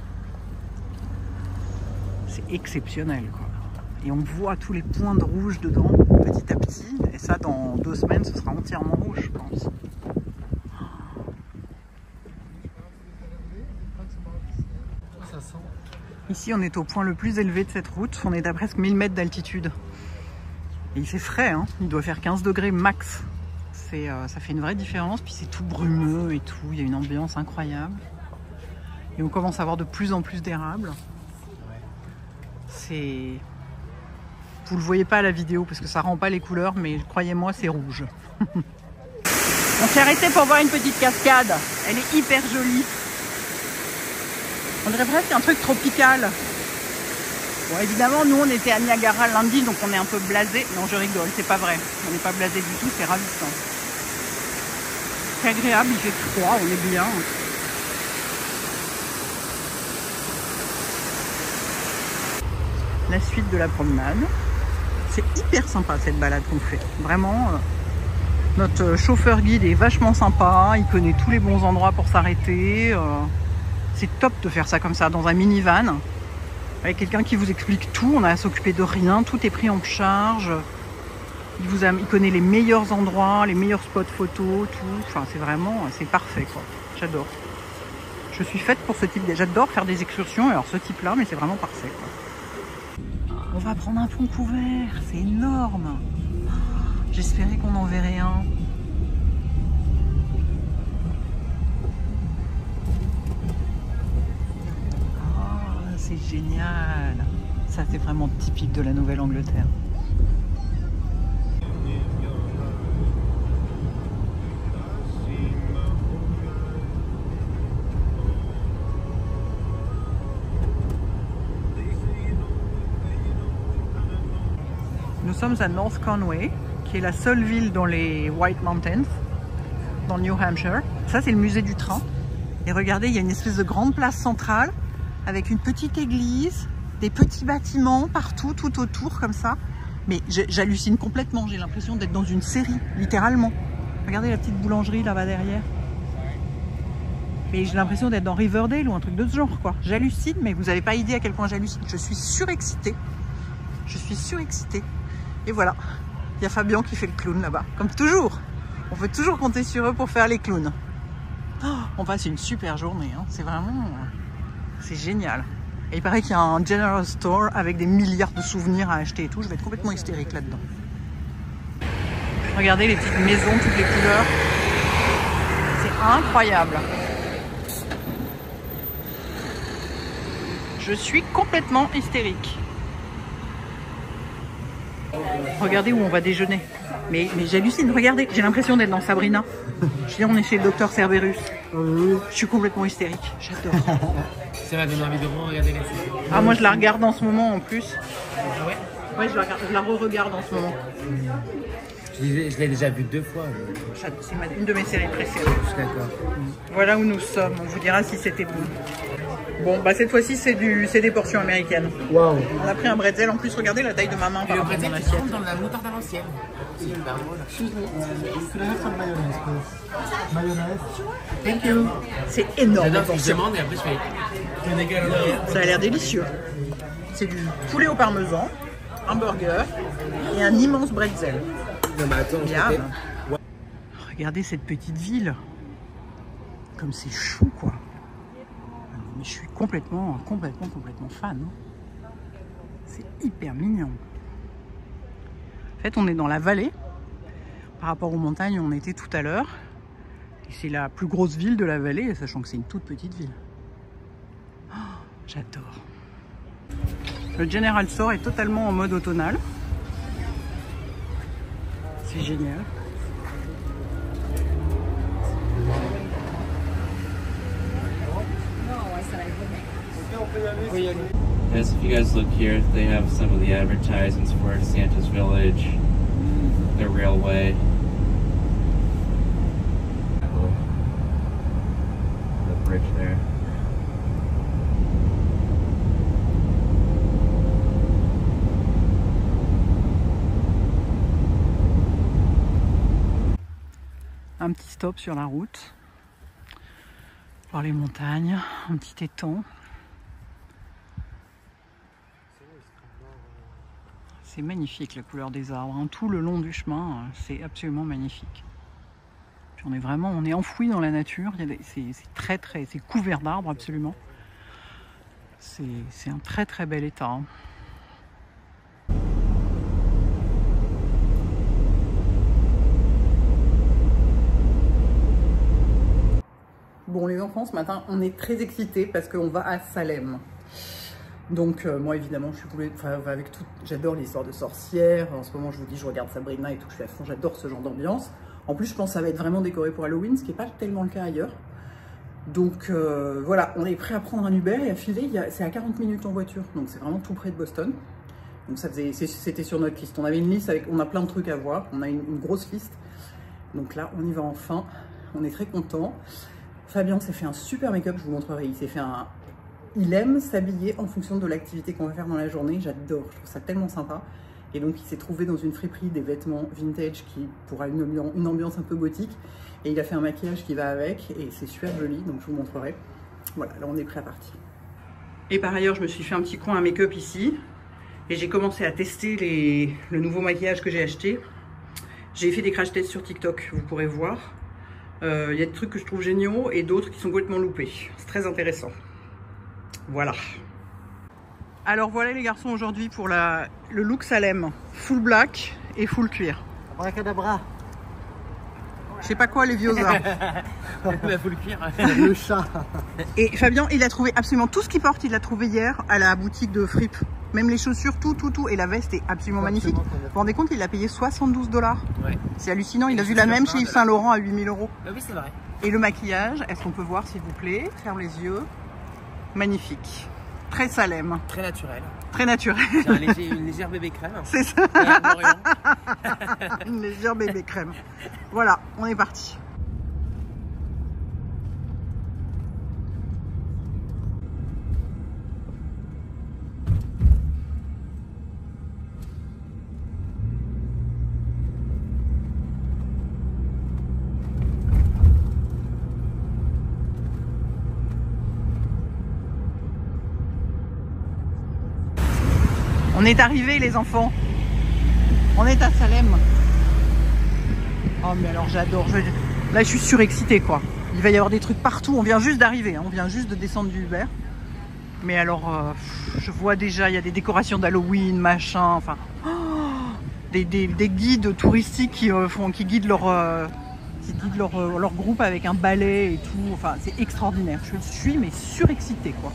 C'est exceptionnel, quoi. Et on voit tous les points de rouge dedans, petit à petit. Et ça, dans 2 semaines, ce sera entièrement rouge, je pense. Ici, on est au point le plus élevé de cette route. On est à presque 1000 mètres d'altitude. Et il fait frais, hein. Il doit faire 15 degrés max. Ça fait une vraie différence. Puis c'est tout brumeux et tout. Il y a une ambiance incroyable. Et on commence à avoir de plus en plus d'érables. C'est... Vous le voyez pas à la vidéo parce que ça rend pas les couleurs, mais croyez-moi, c'est rouge. On s'est arrêté pour voir une petite cascade. Elle est hyper jolie. On dirait presque un truc tropical. Bon, évidemment, nous, on était à Niagara lundi, donc on est un peu blasé. Non, je rigole, c'est pas vrai. On n'est pas blasé du tout, c'est ravissant. C'est agréable, il fait froid, on est bien. La suite de la promenade. C'est hyper sympa cette balade qu'on fait. Vraiment, notre chauffeur guide est vachement sympa. Il connaît tous les bons endroits pour s'arrêter. C'est top de faire ça comme ça, dans un minivan. Avec quelqu'un qui vous explique tout. On a à s'occuper de rien. Tout est pris en charge. Il connaît les meilleurs endroits, les meilleurs spots photos, tout. Enfin, c'est parfait, quoi. J'adore. Je suis faite pour ce type. J'adore faire des excursions. Alors ce type-là, mais c'est vraiment parfait, quoi. On va prendre un pont couvert, c'est énorme. J'espérais qu'on en verrait un. Oh, c'est génial. Ça, c'est vraiment typique de la Nouvelle-Angleterre. Nous sommes à North Conway, qui est la seule ville dans les White Mountains, dans le New Hampshire. Ça, c'est le musée du train. Et regardez, il y a une espèce de grande place centrale avec une petite église, des petits bâtiments partout, tout autour, comme ça. Mais j'hallucine complètement. J'ai l'impression d'être dans une série, littéralement. Regardez la petite boulangerie là-bas derrière. Mais j'ai l'impression d'être dans Riverdale ou un truc de ce genre, quoi. J'hallucine, mais vous n'avez pas idée à quel point j'hallucine. Je suis surexcitée. Je suis surexcitée. Et voilà, il y a Fabien qui fait le clown là-bas, comme toujours. On peut toujours compter sur eux pour faire les clowns. Oh, on passe une super journée, hein. C'est génial. Et il paraît qu'il y a un general store avec des milliards de souvenirs à acheter et tout. Je vais être complètement hystérique là-dedans. Regardez les petites maisons, toutes les couleurs. C'est incroyable. Je suis complètement hystérique. Regardez où on va déjeuner. Mais j'hallucine, regardez, j'ai l'impression d'être dans Sabrina. Je dis, on est chez le docteur Cerberus. Je suis complètement hystérique, j'adore. Ça m'a donné envie de regarder la série. Ah, moi je la regarde en ce moment en plus. Ah ouais? Ouais, je la re-regarde en ce moment. Je l'ai déjà vu 2 fois. C'est une de mes séries préférées. Je suis d'accord. Voilà où nous sommes, on vous dira si c'était bon. Bon, bah cette fois-ci c'est des portions américaines. Waouh. On a pris un bretzel, en plus regardez la taille de ma main Et par le rapport à bretzel mon qui assiette. rentre dans la moutarde à l'ancienne. C'est super drôle. Excuse me, could I have some mayonnaise, please? Mayonnaise? Thank you. C'est énorme. J'adore quand je demande et après je fais. Ça a l'air délicieux. C'est du poulet au parmesan, un burger et un immense bretzel. Non mais attends, Miam. Regardez cette petite ville. Comme c'est chou, quoi. Mais je suis complètement fan. Hein. C'est hyper mignon. En fait, on est dans la vallée. Par rapport aux montagnes où on était tout à l'heure. Et c'est la plus grosse ville de la vallée, sachant que c'est une toute petite ville. Oh, j'adore. Le General Store est totalement en mode automnal. C'est génial. Yes, if you guys look here, they have some of the advertisements for Santa's Village, the railway. The bridge there. Un petit stop sur la route Voir les montagnes, un petit étang. C'est magnifique la couleur des arbres, hein. Tout le long du chemin, c'est absolument magnifique. Puis on est enfoui dans la nature, c'est couvert d'arbres absolument. C'est un très très bel état, hein. Bon les enfants, ce matin on est très excités parce qu'on va à Salem. Donc moi évidemment je suis avec tout, j'adore l'histoire de sorcières. En ce moment je vous dis je regarde Sabrina et tout, je suis à fond, j'adore ce genre d'ambiance. En plus je pense que ça va être vraiment décoré pour Halloween, ce qui n'est pas tellement le cas ailleurs. Donc voilà, on est prêt à prendre un Uber et à filer, c'est à 40 minutes en voiture, donc c'est vraiment tout près de Boston. Donc c'était sur notre liste, on avait une liste, on a plein de trucs à voir, on a une grosse liste. Donc là on y va enfin, on est très contents. Fabien s'est fait un super make-up, je vous montrerai, il aime s'habiller en fonction de l'activité qu'on va faire dans la journée, j'adore, je trouve ça tellement sympa. Et donc il s'est trouvé dans une friperie des vêtements vintage qui pourra une ambiance un peu gothique. Et il a fait un maquillage qui va avec et c'est super joli, donc je vous montrerai. Voilà, là on est prêt à partir. Et par ailleurs, je me suis fait un petit coin à make-up ici. Et j'ai commencé à tester le nouveau maquillage que j'ai acheté. J'ai fait des crash tests sur TikTok, vous pourrez voir. Il y a des trucs que je trouve géniaux et d'autres qui sont complètement loupés. C'est très intéressant. Voilà. Alors voilà les garçons aujourd'hui pour le look Salem. Full black et full cuir. Abracadabra. Je sais pas quoi les vieux arts. Full cuir. Le chat. Et Fabien, il a trouvé absolument tout ce qu'il porte, il l'a trouvé hier à la boutique de Fripp. Même les chaussures, tout. Et la veste est absolument magnifique. Vous vous rendez compte, il l'a payé 72 $. Ouais. C'est hallucinant, il a vu la même chez Yves Saint Laurent à 8 000 €. Ah oui, c'est vrai. Et le maquillage, est-ce qu'on peut voir s'il vous plaît? Ferme les yeux. Magnifique. Très Salem. Très naturel. Très naturel. Une légère bébé crème. C'est ça. Une légère bébé crème. Voilà, on est parti. On est arrivés les enfants. On est à Salem. Oh mais alors j'adore. Là je suis surexcitée quoi. Il va y avoir des trucs partout. On vient juste d'arriver. Hein. On vient juste de descendre du Uber. Mais alors je vois déjà il y a des décorations d'Halloween, machin. Enfin des guides touristiques qui guident leur groupe avec un balai et tout. Enfin c'est extraordinaire. Je suis mais surexcitée quoi.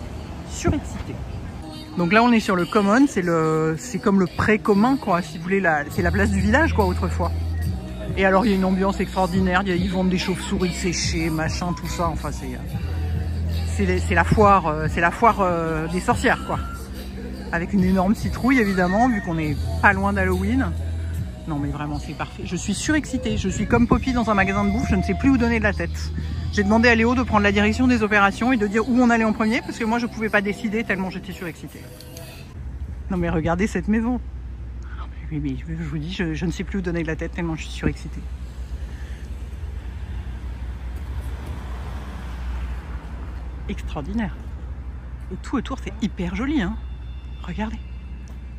Surexcitée. Donc là on est sur le Common, c'est comme le pré commun quoi, si vous voulez, c'est la place du village quoi autrefois. Et alors il y a une ambiance extraordinaire, ils vendent des chauves-souris séchées, machin, tout ça, enfin c'est la foire des sorcières quoi. Avec une énorme citrouille évidemment, vu qu'on est pas loin d'Halloween. Non mais vraiment c'est parfait, je suis surexcitée, je suis comme Poppy dans un magasin de bouffe, je ne sais plus où donner de la tête. J'ai demandé à Léo de prendre la direction des opérations et de dire où on allait en premier parce que moi je pouvais pas décider tellement j'étais surexcitée. Non mais regardez cette maison. Oui mais je vous dis, je ne sais plus où donner de la tête tellement je suis surexcitée. Extraordinaire. Et tout autour c'est hyper joli hein. Regardez.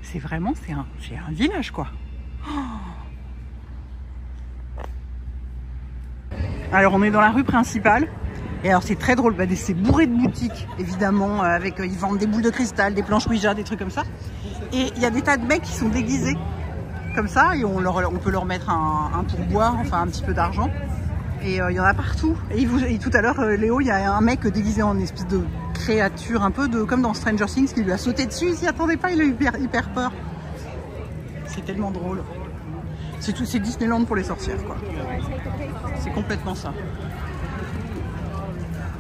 C'est vraiment, c'est un village quoi. Oh. Alors on est dans la rue principale et alors c'est très drôle, c'est bourré de boutiques évidemment avec ils vendent des boules de cristal, des planches Ouija, des trucs comme ça. Et il y a des tas de mecs qui sont déguisés comme ça et on peut leur mettre un pourboire, enfin un petit peu d'argent. Et il y en a partout. Et tout à l'heure Léo, il y a un mec déguisé en espèce de créature un peu comme dans Stranger Things qui lui a sauté dessus, il s'y attendait pas, il a eu hyper peur. C'est tellement drôle. C'est Disneyland pour les sorcières quoi. C'est complètement ça.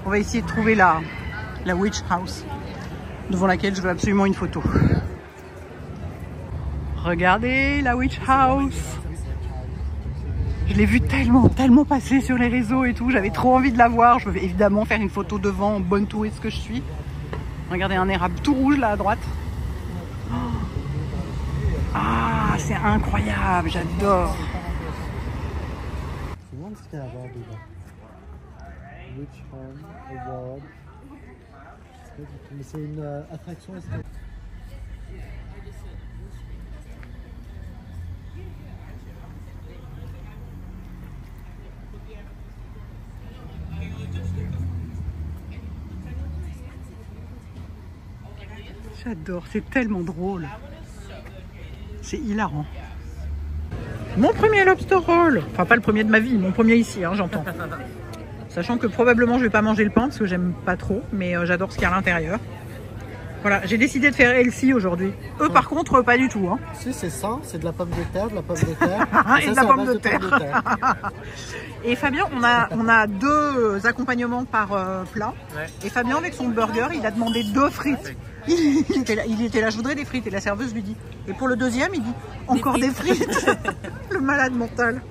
On va essayer de trouver la Witch House devant laquelle je veux absolument une photo. Regardez la Witch House. Je l'ai vue tellement passer sur les réseaux et tout. J'avais trop envie de la voir. Je veux évidemment faire une photo devant, bonne touriste que je suis. Regardez un érable tout rouge là à droite. Ah, c'est incroyable, j'adore. Witch Hunt Award. Mais c'est une attraction esthétique. J'adore, c'est tellement drôle. C'est hilarant. Mon premier lobster roll. Enfin, pas le premier de ma vie, mon premier ici, hein, j'entends. Sachant que probablement je vais pas manger le pain parce que j'aime pas trop, mais j'adore ce qu'il y a à l'intérieur. Voilà, j'ai décidé de faire healthy aujourd'hui. Eux par contre, pas du tout. Hein. Si, c'est ça, c'est de la pomme de terre, de la pomme de terre. Et de la pomme de terre. Et Fabien, on a 2 accompagnements par plat. Ouais. Et Fabien, avec son burger, il a demandé 2 frites. Il était là, je voudrais des frites. Et la serveuse lui dit. Et pour le deuxième, il dit encore des frites. Le malade mental.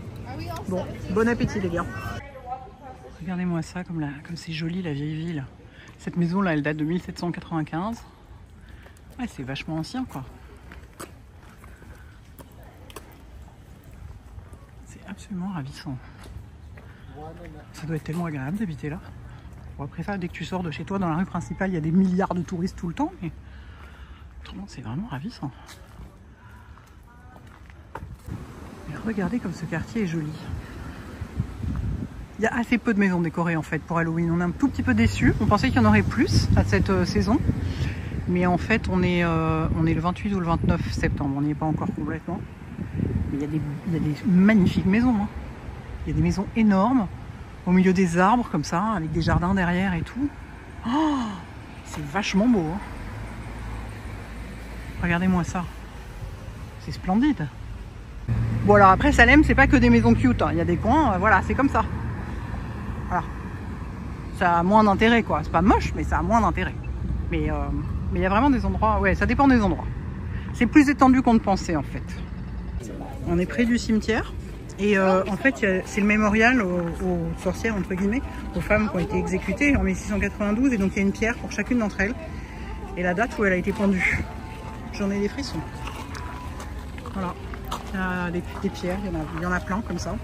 Bon, bon appétit les gars. Regardez-moi ça, comme c'est joli la vieille ville. Cette maison là, elle date de 1795. Ouais, c'est vachement ancien quoi. C'est absolument ravissant. Ça doit être tellement agréable d'habiter là. Bon, après ça, dès que tu sors de chez toi dans la rue principale, il y a des milliards de touristes tout le temps. Mais autrement, c'est vraiment ravissant. Et regardez comme ce quartier est joli. Il y a assez peu de maisons décorées en fait pour Halloween. On est un tout petit peu déçus. On pensait qu'il y en aurait plus à cette saison. Mais en fait, on est le 28 ou le 29 septembre. On n'y est pas encore complètement. Mais il y a des magnifiques maisons. Hein. Il y a des maisons énormes au milieu des arbres comme ça, avec des jardins derrière et tout. Oh, c'est vachement beau. Hein. Regardez-moi ça. C'est splendide. Bon alors après Salem, c'est pas que des maisons cute. Hein. Il y a des coins, voilà, c'est comme ça. Voilà. Ça a moins d'intérêt quoi. C'est pas moche, mais ça a moins d'intérêt. Mais il y a vraiment des endroits, ouais, ça dépend des endroits. C'est plus étendu qu'on ne pensait en fait. On est près du cimetière et en fait c'est le mémorial aux sorcières entre guillemets, aux femmes qui ont été exécutées en 1692 et donc il y a une pierre pour chacune d'entre elles et la date où elle a été pendue. J'en ai des frissons. Voilà, il y a des pierres, il y en a plein comme ça.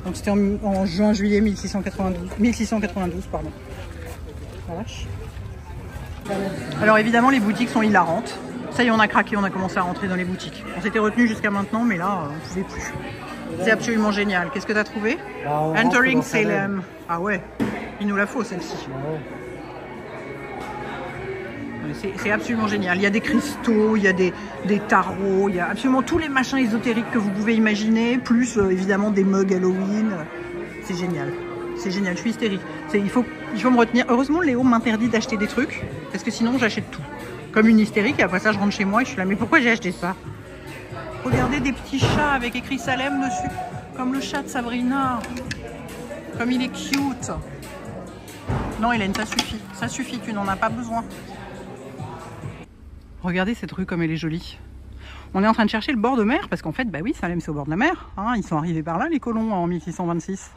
Donc c'était en juin-juillet 1692 pardon. La vache. Alors évidemment les boutiques sont hilarantes. Ça y est, on a craqué, on a commencé à rentrer dans les boutiques. On s'était retenu jusqu'à maintenant, mais là, on ne pouvait plus. C'est absolument génial. Qu'est-ce que tu as trouvé? Entering Salem. Ah ouais, il nous la faut celle-ci. C'est absolument génial. Il y a des cristaux, il y a des tarots, il y a absolument tous les machins ésotériques que vous pouvez imaginer, plus évidemment des mugs Halloween. C'est génial. C'est génial, je suis hystérique. Il faut me retenir. Heureusement, Léo m'interdit d'acheter des trucs, parce que sinon j'achète tout. Comme une hystérique, et après ça je rentre chez moi et je suis là, mais pourquoi j'ai acheté ça? Regardez des petits chats avec écrit Salem dessus, comme le chat de Sabrina. Comme il est cute. Non Hélène, ça suffit, tu n'en as pas besoin. Regardez cette rue comme elle est jolie. On est en train de chercher le bord de mer, parce qu'en fait, bah oui, Salem c'est au bord de la mer. Hein, ils sont arrivés par là les colons en 1626.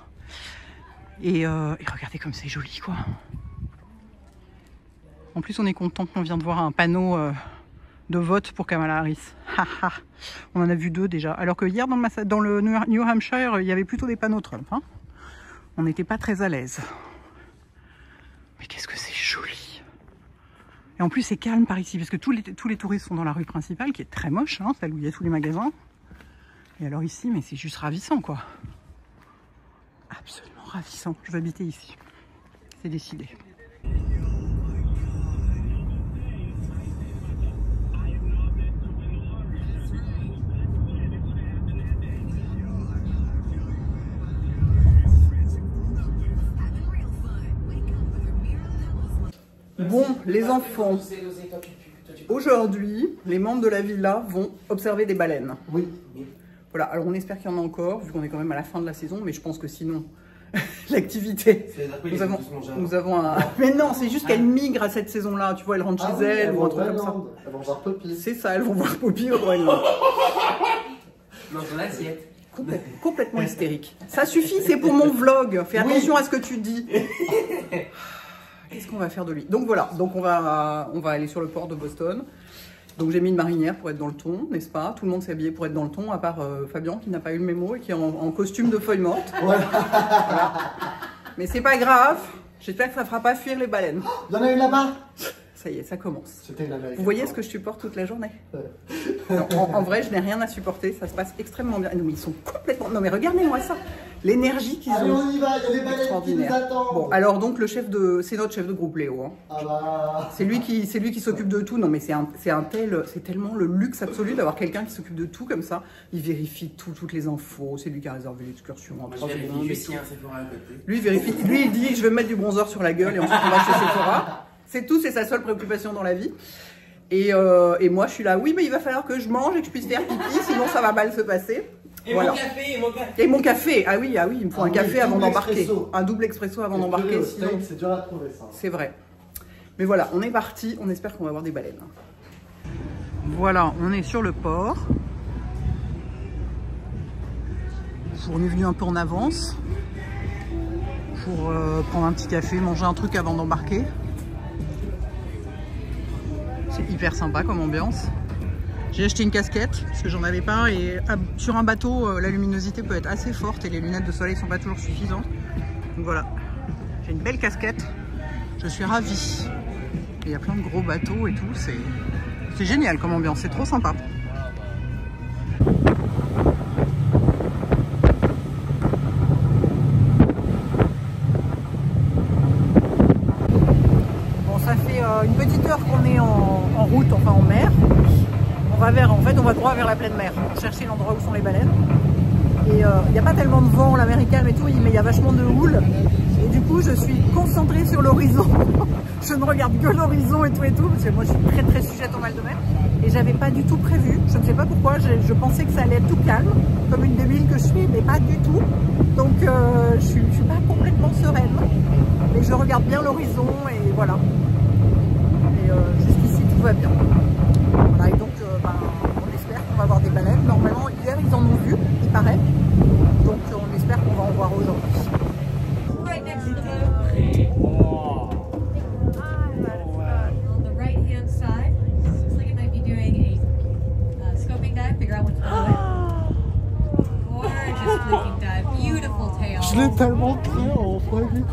Et regardez comme c'est joli quoi. En plus, on est content qu'on vient de voir un panneau de vote pour Kamala Harris. On en a vu 2 déjà. Alors que hier, dans le New Hampshire, il y avait plutôt des panneaux Trump. Hein. On n'était pas très à l'aise. Mais qu'est-ce que c'est joli. Et en plus, c'est calme par ici, parce que tous les touristes sont dans la rue principale, qui est très moche, hein, celle où il y a tous les magasins. Et alors ici, mais c'est juste ravissant, quoi. Absolument ravissant. Je veux habiter ici. C'est décidé. Bon, les enfants, aujourd'hui, les membres de la villa vont observer des baleines. Oui. Voilà, alors on espère qu'il y en a encore, vu qu'on est quand même à la fin de la saison, mais je pense que sinon, l'activité, nous avons un... Mais non, c'est juste qu'elles migrent à cette saison-là, tu vois, elles rentrent chez elles ou un truc comme ça. Elles vont voir Poppy. C'est ça, elles vont voir Poppy au Groenland. Dans ton assiette. Complètement hystérique. Ça suffit, c'est pour mon vlog. Fais attention à ce que tu dis. Qu'est-ce qu'on va faire de lui? Donc voilà, donc on va aller sur le port de Boston. Donc j'ai mis une marinière pour être dans le ton, n'est-ce pas? Tout le monde s'est habillé pour être dans le ton, à part Fabien qui n'a pas eu le mémo et qui est en costume de feuille morte. Voilà. Mais c'est pas grave. J'espère que ça fera pas fuir les baleines. Il y en a une là-bas. Ça y est, ça commence. C'était une américaine. Vous voyez ce que je supporte toute la journée? Non, en vrai, je n'ai rien à supporter. Ça se passe extrêmement bien. Non, mais ils sont complètement... Non, mais regardez-moi ça. L'énergie qu'ils Allez, ont. on y va, il y a des baleines qui nous attendent. Bon, alors donc, le chef de... C'est notre chef de groupe, Léo. Hein. Ah bah... C'est lui qui s'occupe de tout. Non, mais c'est tellement le luxe absolu d'avoir quelqu'un qui s'occupe de tout comme ça. Il vérifie toutes les infos. C'est lui qui a réservé l'excursion. Moi, je vérifie juste s'il y a un Sephora à côté. Lui, il vérifie. Lui, il dit, je vais me mettre du bronzer sur la gueule et ensuite on va chez Sephora. C'est tout, c'est sa seule préoccupation dans la vie. Et moi, je suis là, oui, mais il va falloir que je mange et que je puisse faire pipi, sinon ça va mal se passer. Et voilà. mon café, et mon café. Et mon café, ah oui, il me faut un café avant d'embarquer. Expresso. Un double expresso avant d'embarquer, sinon... C'est dur à trouver ça. C'est vrai. Mais voilà, on est parti, on espère qu'on va avoir des baleines. Voilà, on est sur le port. On est venu un peu en avance pour prendre un petit café, manger un truc avant d'embarquer. C'est hyper sympa comme ambiance. J'ai acheté une casquette parce que j'en avais pas et sur un bateau la luminosité peut être assez forte et les lunettes de soleil sont pas toujours suffisantes. Donc voilà, j'ai une belle casquette, je suis ravie. Il y a plein de gros bateaux et tout, c'est génial comme ambiance, c'est trop sympa. Ça fait une petite heure qu'on est en route, enfin en mer. On va droit vers la pleine mer, pour chercher l'endroit où sont les baleines. Et il n'y a pas tellement de vent, l'amer est calme et tout, mais il y a vachement de houle. Et du coup, je suis concentrée sur l'horizon. Je ne regarde que l'horizon et tout, parce que moi je suis très très sujette au mal de mer. Et j'avais pas du tout prévu, je ne sais pas pourquoi, je pensais que ça allait être tout calme, comme une débile que je suis, mais pas du tout. Donc je suis pas complètement sereine. Mais je regarde bien l'horizon et voilà. Jusqu'ici tout va bien. Voilà, et donc on espère qu'on va avoir des baleines. Normalement hier ils en ont vu, il paraît. Donc on espère qu'on va en voir aujourd'hui. Right next to the boat. On the right hand side. Looks like it might be doing a scoping dive, figure out what's below it. Gorgeous fluking dive, beautiful tail. Je l'ai tellement pris en folie.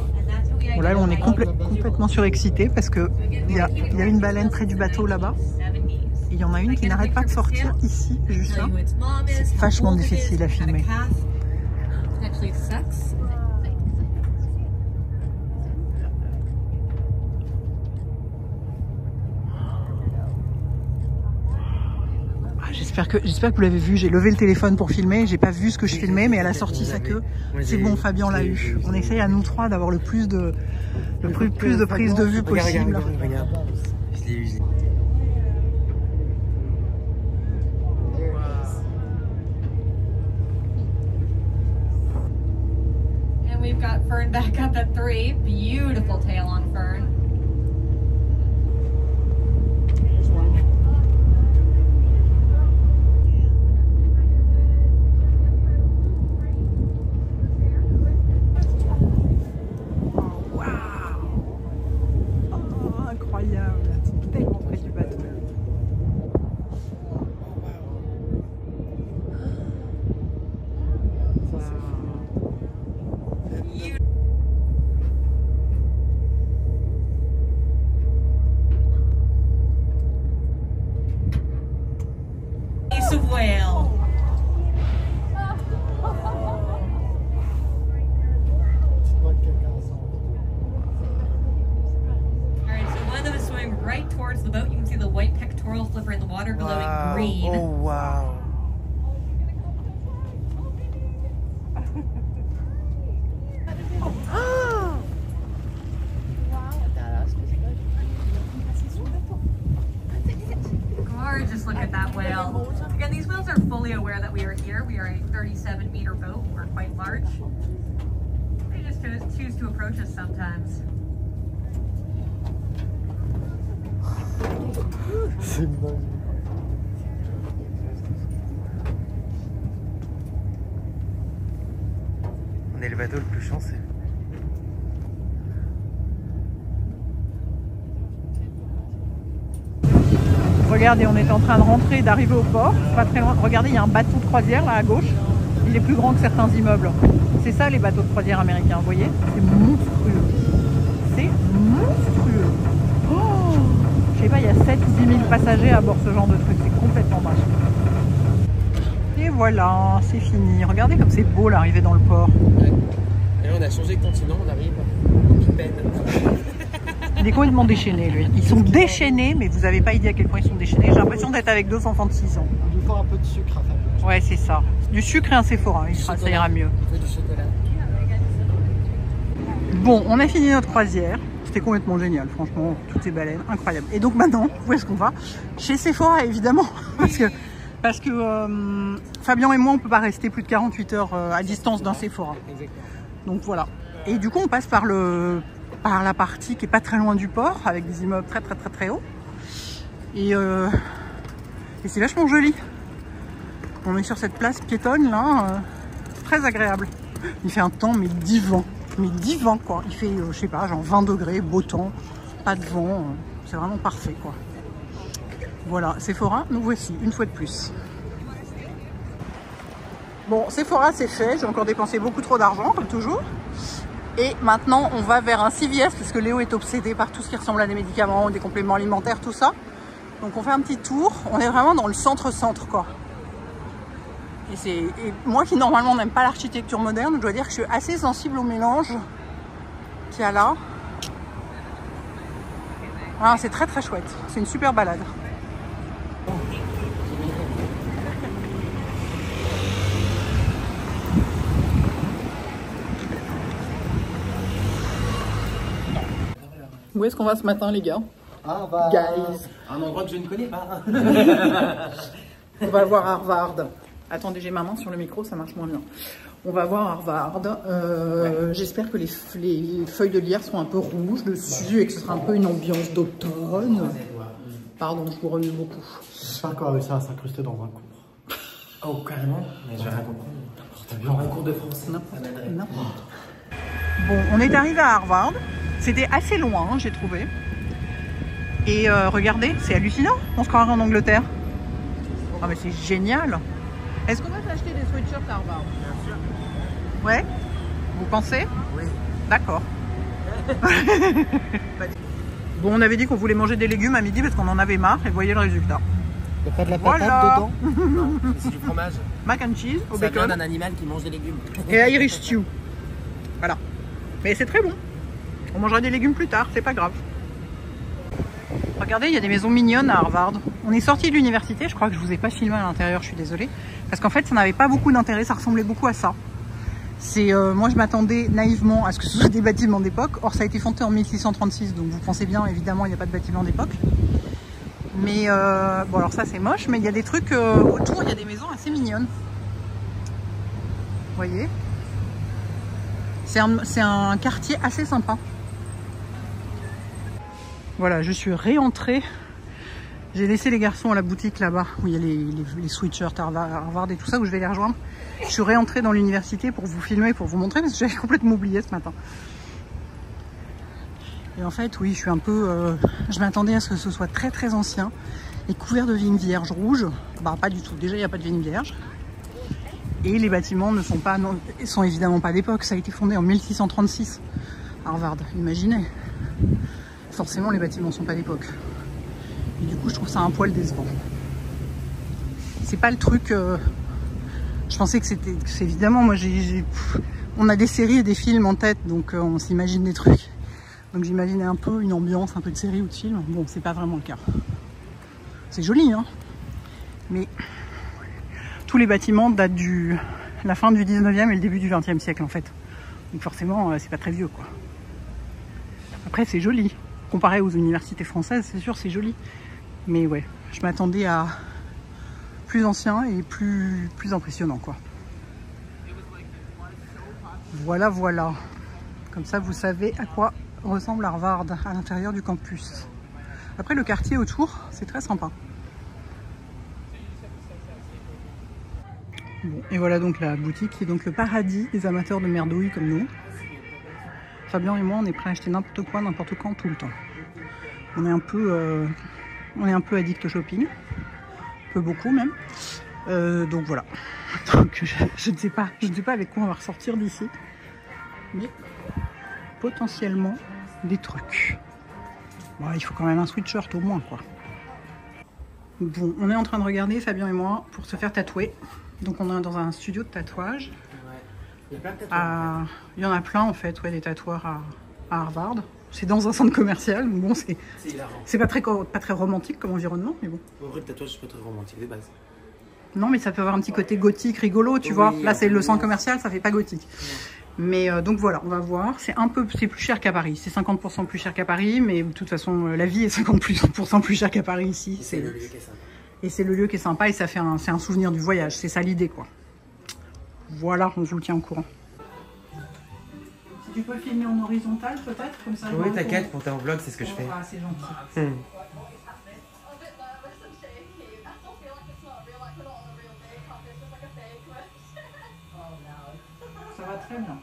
Bon là on est complètement surexcité parce que il y a une baleine près du bateau là-bas. Il y en a une qui n'arrête pas de sortir ici, juste là. C'est vachement difficile à filmer. J'espère que vous l'avez vu. J'ai levé le téléphone pour filmer. J'ai pas vu ce que je filmais, mais elle a sorti sa queue. C'est bon, Fabien l'a eu. On essaye à nous trois d'avoir le plus de prises de vue possible. Regarde. Je l'ai eu. And we've got Fern back up at 3. Beautiful tail on Fern. Of whale. Alright, so one of them is swimming right towards the boat. You can see the white pectoral flipper in the water glowing green. Oh wow. Gorgeous look at that whale. Again, these whales are fully aware that we are here. We are a 37-meter boat. We're quite large. They just choose to approach us sometimes. C'est magique. On est le bateau le plus chanceux. Regardez, on est en train de rentrer, d'arriver au port. Pas très loin. Regardez, il y a un bateau de croisière là à gauche. Il est plus grand que certains immeubles. C'est ça les bateaux de croisière américains, vous voyez? C'est monstrueux. C'est monstrueux. Oh, je sais pas, il y a 7 ou 10 000 passagers à bord de ce genre de truc. C'est complètement dingue. Et voilà, c'est fini. Regardez comme c'est beau l'arrivée dans le port. Et là, on a changé de continent, on arrive au Big Ben. Il est complètement déchaîné, lui. Ils sont déchaînés, mais vous n'avez pas idée à quel point ils sont déchaînés. J'ai l'impression d'être avec 2 enfants de 6 ans. Il lui faut un peu de sucre à faire. Ouais, c'est ça. Du sucre et un Sephora, ça ira mieux. Il faut du chocolat. Bon, on a fini notre croisière. C'était complètement génial, franchement, toutes ces baleines, incroyable. Et donc maintenant, où est-ce qu'on va? Chez Sephora, évidemment. Parce que Fabien et moi, on ne peut pas rester plus de 48 heures à distance d'un Sephora. Exactement. Donc voilà. Et du coup, on passe par la partie qui est pas très loin du port, avec des immeubles très hauts. Et c'est vachement joli. On est sur cette place piétonne là, très agréable. Il fait un temps mais divin quoi. Il fait, je sais pas, genre 20 degrés, beau temps, pas de vent, c'est vraiment parfait quoi. Voilà, Sephora, nous voici, une fois de plus. Bon, Sephora c'est fait, j'ai encore dépensé beaucoup trop d'argent comme toujours. Et maintenant, on va vers un CVS parce que Léo est obsédé par tout ce qui ressemble à des médicaments, des compléments alimentaires, tout ça. Donc on fait un petit tour. On est vraiment dans le centre-centre, quoi. Et moi qui normalement n'aime pas l'architecture moderne, je dois dire que je suis assez sensible au mélange qu'il y a là. Ah, c'est très chouette. C'est une super balade. Où est-ce qu'on va ce matin, les gars? Ah bah... Guys. Un endroit que je ne connais pas. On va voir Harvard. Attendez, j'ai ma main sur le micro, ça marche moins bien. On va voir Harvard. J'espère que les feuilles de lierre sont un peu rouges dessus et que ce sera un peu une ambiance d'automne. Pardon, je vous remue beaucoup. J'espère qu'on va réussir à s'incruster dans un cours. Oh, carrément. Mais je vais rien comprendre. Genre un cours de français. N'importe. Bon, on est arrivé à Harvard. C'était assez loin, hein, j'ai trouvé. Et regardez, c'est hallucinant. On se croirait en Angleterre. Ah mais c'est génial. Est-ce qu'on va s'acheter des sweatshirts à Harvard? Bien sûr. Ouais. Vous pensez? Oui. D'accord. Bon, on avait dit qu'on voulait manger des légumes à midi parce qu'on en avait marre et voyez le résultat. Il n'y a pas de la Voilà. patate dedans? Non, c'est du fromage. Mac and cheese au Ça vient bacon d'un animal qui mange des légumes. et Irish stew. Voilà. Mais c'est très bon. On mangera des légumes plus tard, c'est pas grave. Regardez, il y a des maisons mignonnes à Harvard. On est sorti de l'université, je crois que je vous ai pas filmé à l'intérieur, je suis désolée. Parce qu'en fait, ça n'avait pas beaucoup d'intérêt, ça ressemblait beaucoup à ça. Moi, je m'attendais naïvement à ce que ce soit des bâtiments d'époque. Or, ça a été fondé en 1636, donc vous pensez bien, évidemment, il n'y a pas de bâtiment d'époque. Mais, bon, alors ça, c'est moche, mais il y a des trucs autour, il y a des maisons assez mignonnes. Vous voyez? C'est un quartier assez sympa. Voilà, je suis réentrée. J'ai laissé les garçons à la boutique là-bas, où il y a les sweatshirts Harvard et tout ça, où je vais les rejoindre. Je suis réentrée dans l'université pour vous filmer, pour vous montrer, parce que j'avais complètement oublié ce matin. Et en fait, oui, je suis un peu... je m'attendais à ce que ce soit très ancien et couvert de vignes vierges rouges. Bah, pas du tout. Déjà, il n'y a pas de vignes vierges. Et les bâtiments ne sont pas... Non, sont évidemment pas d'époque. Ça a été fondé en 1636, Harvard. Imaginez. Forcément, les bâtiments ne sont pas d'époque. Et du coup, je trouve ça un poil décevant. C'est pas le truc... je pensais que c'était... Évidemment, moi, on a des séries et des films en tête, donc on s'imagine des trucs. Donc j'imaginais un peu une ambiance, un peu de série ou de film. Bon, c'est pas vraiment le cas. C'est joli, hein. Mais tous les bâtiments datent de la fin du 19e et le début du 20e siècle, en fait. Donc forcément, c'est pas très vieux, quoi. Après, c'est joli. Comparé aux universités françaises, c'est sûr, c'est joli. Mais ouais, je m'attendais à plus ancien et plus impressionnant, quoi. Voilà. Comme ça, vous savez à quoi ressemble Harvard à l'intérieur du campus. Après, le quartier autour, c'est très sympa. Bon, et voilà donc la boutique qui est donc le paradis des amateurs de merdouilles comme nous. Fabien et moi, on est prêts à acheter n'importe quoi, n'importe quand, tout le temps. On est un peu addict au shopping, un peu beaucoup même. Donc voilà. Donc je ne sais pas avec quoi on va ressortir d'ici. Mais potentiellement des trucs. Bon, il faut quand même un sweatshirt au moins, quoi. Bon, on est en train de regarder, Fabien et moi, pour se faire tatouer. Donc on est dans un studio de tatouage. Il y a plein de tatouages. Il y en a plein en fait, ouais, des tatoueurs à Harvard. C'est dans un centre commercial, donc bon, c'est pas très romantique comme environnement, mais bon. En vrai, le tatouage, c'est pas très romantique de base. Non, mais ça peut avoir un petit côté gothique, rigolo, tu vois. Là, c'est le centre commercial, ça fait pas gothique. Mais donc voilà, on va voir. C'est plus cher qu'à Paris. C'est 50% plus cher qu'à Paris, mais de toute façon, la vie est 50% plus cher qu'à Paris ici. C'est le lieu qui est sympa. Et c'est le lieu qui est sympa et ça fait c'est un souvenir du voyage. C'est ça l'idée, quoi. Voilà, on vous le tient au courant. Si tu peux filmer en horizontal, peut-être, comme ça. Oui, t'inquiète, pour ton vlog, c'est ce que je fais. Ah, c'est gentil. Ça va très bien.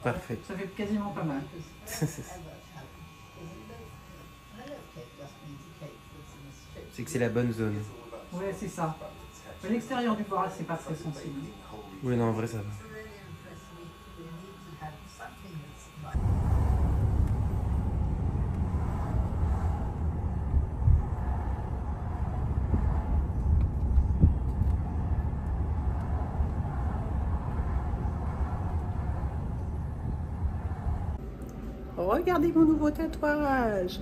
Parfait. Ça fait quasiment pas mal. C'est que c'est la bonne zone. Ouais, c'est ça. Mais l'extérieur du bras, c'est pas très sensible. Oui, non, en vrai, ça va. Regardez mon nouveau tatouage.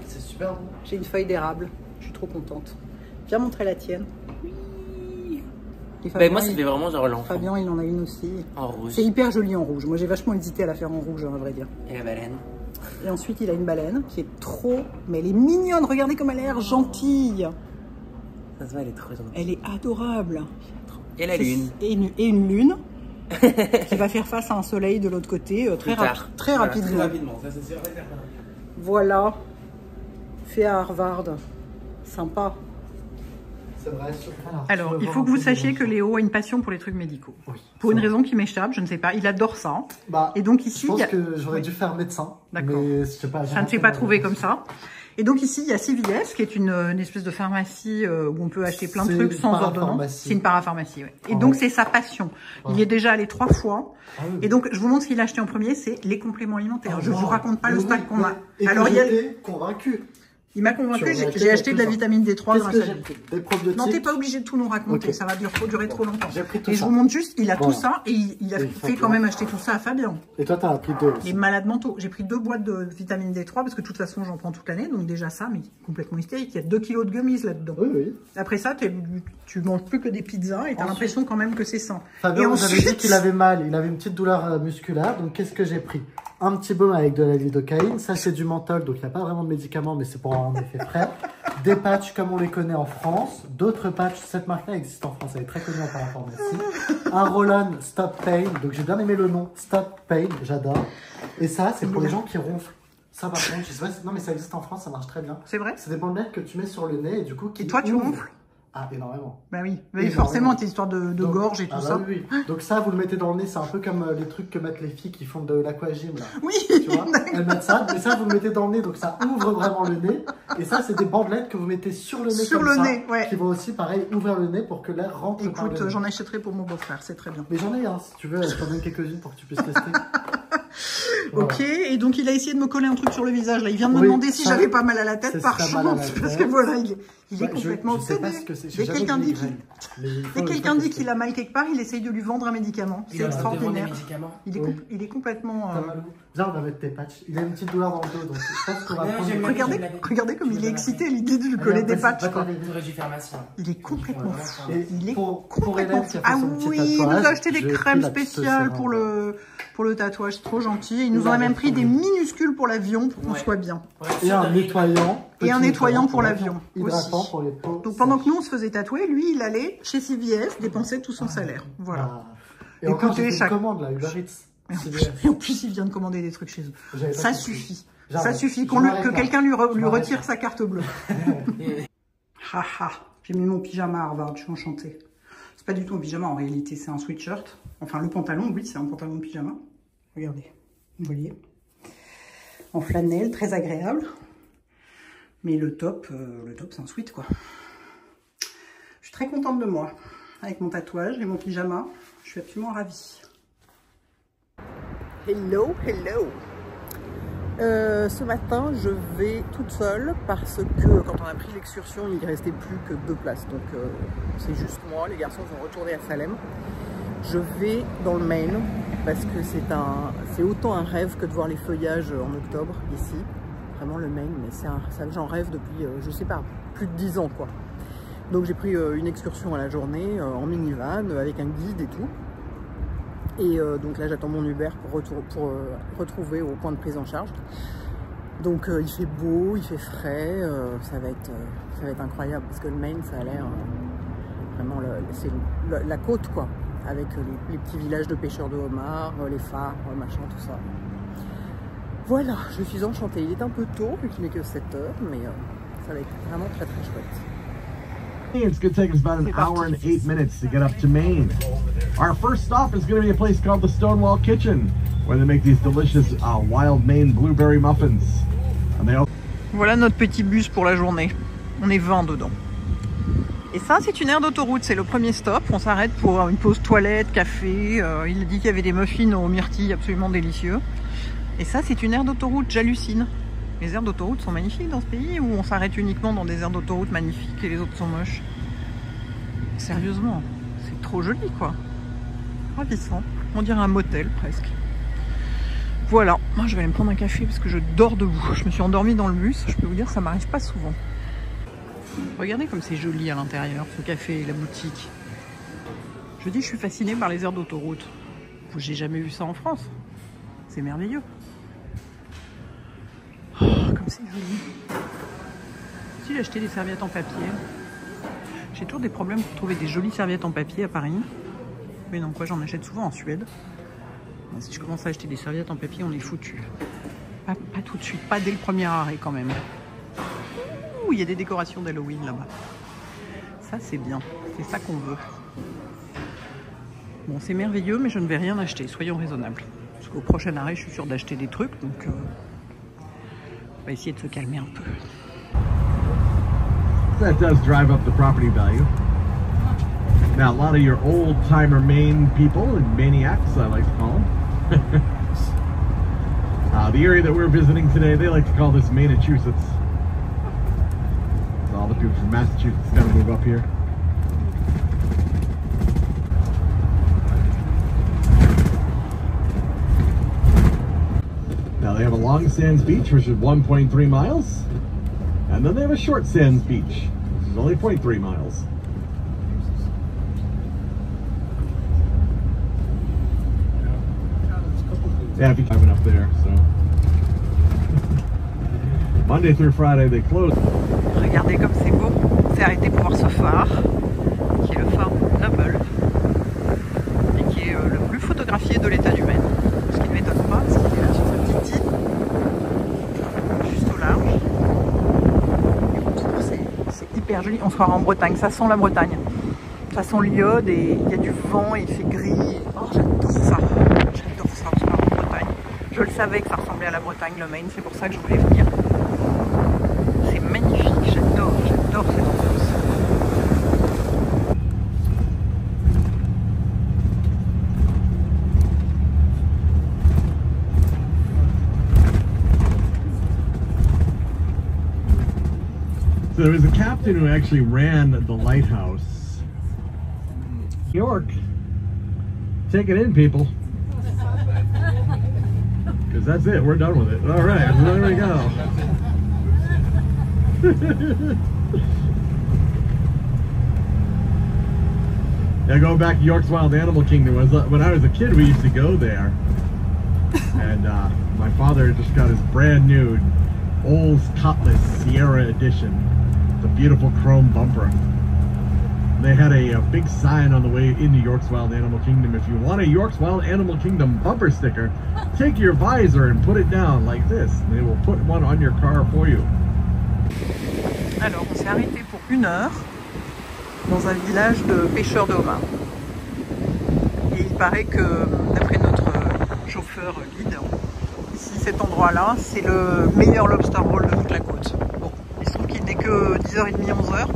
C'est super bon. J'ai une feuille d'érable. Je suis trop contente. Viens montrer la tienne. Oui. Et Fabien, Moi, ça fait vraiment genre l'enfant. Fabien, il en a une aussi. En rouge. C'est hyper joli en rouge. Moi, j'ai vachement hésité à la faire en rouge, à vrai dire. Et la baleine. Et ensuite, il a une baleine qui est trop... Mais elle est mignonne. Regardez comme elle a l'air gentille. Ça se voit, elle est trop gentille. Elle est adorable. Et la lune. Et une lune qui va faire face à un soleil de l'autre côté très rapidement. Très rapidement, ça c'est sûr. Voilà. Fait à Harvard. Sympa. C'est vrai. Alors, il faut que vous sachiez que Léo a une passion pour les trucs médicaux. Oui, pour une raison qui m'échappe, je ne sais pas. Il adore ça. Bah, et donc ici, je pense que j'aurais dû faire médecin. D'accord. Mais je sais pas. Ça ne s'est pas trouvé comme ça. Et donc ici, il y a CVS, qui est une espèce de pharmacie où on peut acheter plein de trucs sans ordonnance. C'est une parapharmacie, ouais. Et donc, c'est sa passion. Il y est déjà allé 3 fois. Ah, oui. Et donc, je vous montre ce qu'il a acheté en premier, c'est les compléments alimentaires. Je vous raconte pas le stack qu'on a. Alors, il est convaincu. Il m'a convaincu, j'ai acheté de la vitamine D3 grâce à lui. Des probiotiques. Non, t'es pas obligé de tout nous raconter, ça va durer trop longtemps. Pris tout et ça. Je vous montre juste, il a tout ça et il a fait quand même acheter tout ça à Fabien. Et toi, t'en as pris 2 aussi. Les malades mentaux. J'ai pris 2 boîtes de vitamine D3 parce que de toute façon, j'en prends toute l'année, donc déjà ça, mais complètement hystérique. Il y a 2 kilos de gummies là-dedans. Oui, oui. Après ça, tu manges plus que des pizzas et t'as l'impression quand même que c'est sain. Fabien, vous avez dit qu'il avait mal, il avait une petite douleur musculaire, donc qu'est-ce que j'ai pris? Un petit baume avec de la lidocaïne, ça c'est du menthol, donc il n'y a pas vraiment de médicaments, mais c'est pour avoir un effet frais. Des patchs comme on les connaît en France, d'autres patchs, cette marque-là existe en France, elle est très connue en parapharmacie. Un Roll-On Stop Pain, donc j'ai bien aimé le nom, Stop Pain, j'adore. Et ça, c'est pour les gens qui ronflent. Ça par contre, je sais pas, non mais ça existe en France, ça marche très bien. C'est vrai? C'est des bandelettes que tu mets sur le nez et du coup qui Et toi, tu ronfles? Ah, énormément. Bah oui, mais forcément, tes histoires de gorge et tout ça. Oui, oui. Donc ça, vous le mettez dans le nez, c'est un peu comme les trucs que mettent les filles qui font de l'aquagym là. Oui. Tu vois, elles mettent ça, mais ça, vous le mettez dans le nez, donc ça ouvre vraiment le nez. Et ça, c'est des bandelettes que vous mettez sur le nez sur comme le ça, nez, ouais. qui vont aussi, pareil, ouvrir le nez pour que l'air rentre par le nez. Écoute, j'en achèterai pour mon beau-frère, c'est très bien. Mais j'en ai un, si tu veux, je t'en donne quelques-unes pour que tu puisses tester. Voilà. Ok, et donc il a essayé de me coller un truc sur le visage. Là, il vient de me demander si j'avais pas mal à la tête par chance, parce que voilà, il est complètement obsédé. Dès que quelqu'un dit qu'il a mal quelque part, il essaye de lui vendre un médicament. C'est extraordinaire. Il est complètement. Viens, on va mettre tes patchs. Il a une petite douleur dans le dos, donc je pense qu'on va prendre. Regardez comme il est excité à l'idée de lui coller des patchs. Il est complètement fou. Il est complètement fou. Ah oui, il nous a acheté des crèmes spéciales pour le tatouage, trop gentil. Il nous en a même pris des minuscules pour l'avion pour qu'on soit bien. Et un nettoyant. Et un nettoyant pour l'avion. Hydratant pour les peaux. Donc pendant que nous on se faisait tatouer, lui il allait chez CVS dépenser tout son salaire. Voilà. Et encore, j'ai fait une commande là, Uber Eats. Et en plus il vient de commander des trucs chez eux. Ça suffit. Ça suffit que quelqu'un lui retire sa carte bleue. Haha, j'ai mis mon pyjama à Harvard, je suis enchantée. C'est pas du tout un pyjama en réalité, c'est un sweatshirt. Enfin le pantalon, oui, c'est un pantalon de pyjama. Regardez, vous voyez. En flanelle, très agréable. Mais le top c'est un sweat quoi. Je suis très contente de moi. avec mon tatouage et mon pyjama. Je suis absolument ravie. Hello, hello. Ce matin, je vais toute seule parce que quand on a pris l'excursion, il ne restait plus que 2 places. Donc c'est juste moi, les garçons sont retournés à Salem. Je vais dans le Maine parce que c'est autant un rêve que de voir les feuillages en octobre ici. Vraiment le Maine, mais ça j'en rêve depuis, je sais pas, plus de 10 ans quoi. Donc j'ai pris une excursion à la journée en minivan avec un guide et tout. Et donc là j'attends mon Uber pour retrouver au point de prise en charge. Donc il fait beau, il fait frais, ça va être incroyable parce que le Maine ça a l'air vraiment c'est la côte quoi, avec les petits villages de pêcheurs de homards, les phares, machin tout ça. Voilà, je suis enchantée. Il est un peu tôt vu qu'il n'est que 7 heures, mais ça va être vraiment très très chouette. It's going to take us about an hour and 8 minutes to get up to Maine. Our first stop is going to be a place called the Stonewall Kitchen, where they make these delicious wild Maine blueberry muffins. Voilà notre petit bus pour la journée. On est 20 dedans. Et ça, c'est une aire d'autoroute. C'est le premier stop. On s'arrête pour une pause toilette, café. Il a dit qu'il y avait des muffins aux myrtilles absolument délicieux. Et ça, c'est une aire d'autoroute. J'hallucine. Les aires d'autoroute sont magnifiques dans ce pays ou on s'arrête uniquement dans des aires d'autoroute magnifiques et les autres sont moches? Sérieusement, c'est trop joli quoi. Ravissant. On dirait un motel presque. Voilà, moi je vais aller me prendre un café parce que je dors debout. Je me suis endormie dans le bus, je peux vous dire ça m'arrive pas souvent. Regardez comme c'est joli à l'intérieur, ce café et la boutique. Je dis je suis fascinée par les aires d'autoroute. J'ai jamais vu ça en France. C'est merveilleux. Oh, comme c'est joli. Si j'ai acheté des serviettes en papier. J'ai toujours des problèmes pour trouver des jolies serviettes en papier à Paris. Mais non, quoi, j'en achète souvent en Suède. Si je commence à acheter des serviettes en papier, on est foutu. Pas tout de suite, pas dès le premier arrêt quand même. Ouh, il y a des décorations d'Halloween là-bas. Ça, c'est bien. C'est ça qu'on veut. Bon, c'est merveilleux, mais je ne vais rien acheter. Soyons raisonnables. Parce qu'au prochain arrêt, je suis sûre d'acheter des trucs. Donc, on va essayer de se calmer un peu. That does drive up the property value. Now, a lot of your old-timer Maine people, and maniacs, I like to call them. The area that we're visiting today, they like to call this Massachusetts. So all the people from Massachusetts kind of move up here. Now they have a long sands beach, which is 1.3 miles. And then they have a short sands beach, which is only 0.3 miles. Yeah, if you're driving up there, so. Monday through Friday, they close. Regardez comme c'est beau. On s'est arrêté pour voir ce phare, qui est le phare Double, et qui est le plus photographié de l'état du Maine. Ce qui ne m'étonne pas, parce qu'il est là sur sa petite île, juste au large. C'est hyper joli. On se croirait en Bretagne. Ça sent la Bretagne. Ça sent l'iode et il y a du vent et il fait gris. Oh, j'adore ça. J'adore ça. On se croirait en Bretagne. Je le savais que ça ressemblait à la Bretagne, le Maine. C'est pour ça que je voulais venir. C'est magnifique. J'adore cette ambiance. So there was a captain who actually ran the lighthouse. New York. Take it in, people. Because that's it. We're done with it. All right. So there we go. Yeah, going back to York's Wild Animal Kingdom. When I was a kid, we used to go there. And my father just got his brand new Olds Cutlass Sierra Edition. The beautiful chrome bumper. They had a big sign on the way into York's Wild Animal Kingdom. If you want a York's Wild Animal Kingdom bumper sticker, take your visor and put it down like this. They will put one on your car for you. Alors, on s'est arrêté pour 1 heure dans un village de pêcheurs de homards. Et il paraît que, d'après notre chauffeur guide, ici, cet endroit-là, c'est le meilleur lobster roll de toute la côte. Bon, il se trouve qu'il n'est que 10h30, 11h,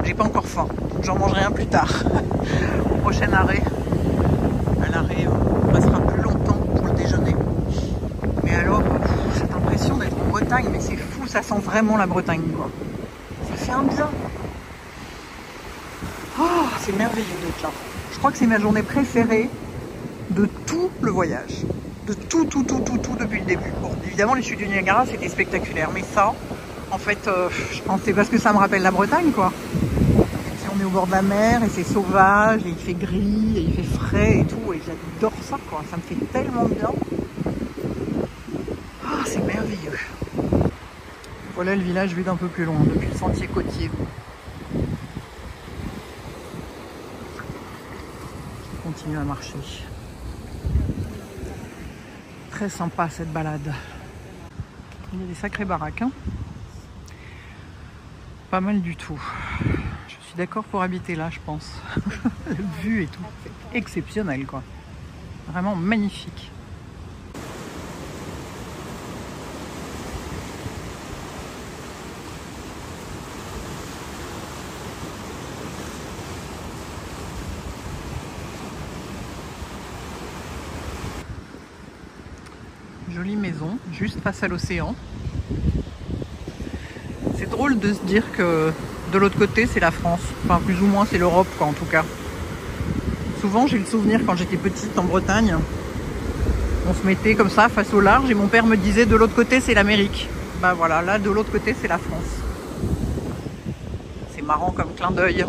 J'ai pas encore faim, donc j'en mangerai un plus tard. Au prochain arrêt. À l'arrêt, on passera plus longtemps pour le déjeuner. Mais alors, cette impression d'être en Bretagne, mais c'est fou, ça sent vraiment la Bretagne, quoi. Ça fait un bien. Oh, c'est merveilleux d'être là. Je crois que c'est ma journée préférée de tout le voyage. De tout depuis le début. Bon, évidemment, les chutes du Niagara, c'était spectaculaire. Mais ça, en fait, je pense que c'est parce que ça me rappelle la Bretagne, quoi. On est au bord de la mer et c'est sauvage et il fait gris et il fait frais et tout. Et j'adore ça, quoi. Ça me fait tellement bien. Ah, c'est merveilleux. Voilà le village vu d'un peu plus loin, depuis le sentier côtier. Je continue à marcher. Très sympa cette balade. Il y a des sacrées baraques, hein. Pas mal du tout. Je suis d'accord pour habiter là, je pense. La vue et tout, c'est exceptionnel, quoi. Vraiment magnifique. Jolie maison, juste face à l'océan. C'est drôle de se dire que de l'autre côté c'est la France, enfin plus ou moins c'est l'Europe, quoi, en tout cas. Souvent j'ai le souvenir quand j'étais petite en Bretagne, on se mettait comme ça face au large et mon père me disait de l'autre côté c'est l'Amérique. Bah voilà, là de l'autre côté c'est la France. C'est marrant comme clin d'œil.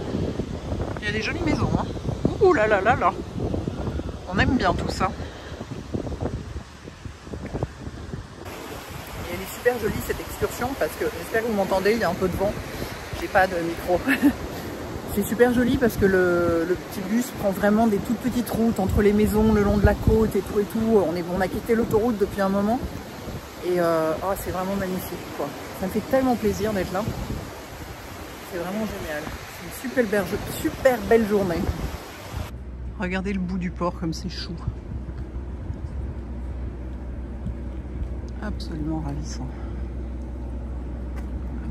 Il y a des jolies maisons, hein. Ouh là là là là. On aime bien tout ça. Super jolie cette excursion parce que j'espère que vous m'entendez, il y a un peu de vent, j'ai pas de micro. C'est super joli parce que le petit bus prend vraiment des toutes petites routes entre les maisons, le long de la côte et tout et tout. On a quitté l'autoroute depuis un moment et oh, c'est vraiment magnifique, quoi. Ça me fait tellement plaisir d'être là. C'est vraiment génial. C'est une super belle journée. Regardez le bout du port comme c'est chou. Absolument ravissant.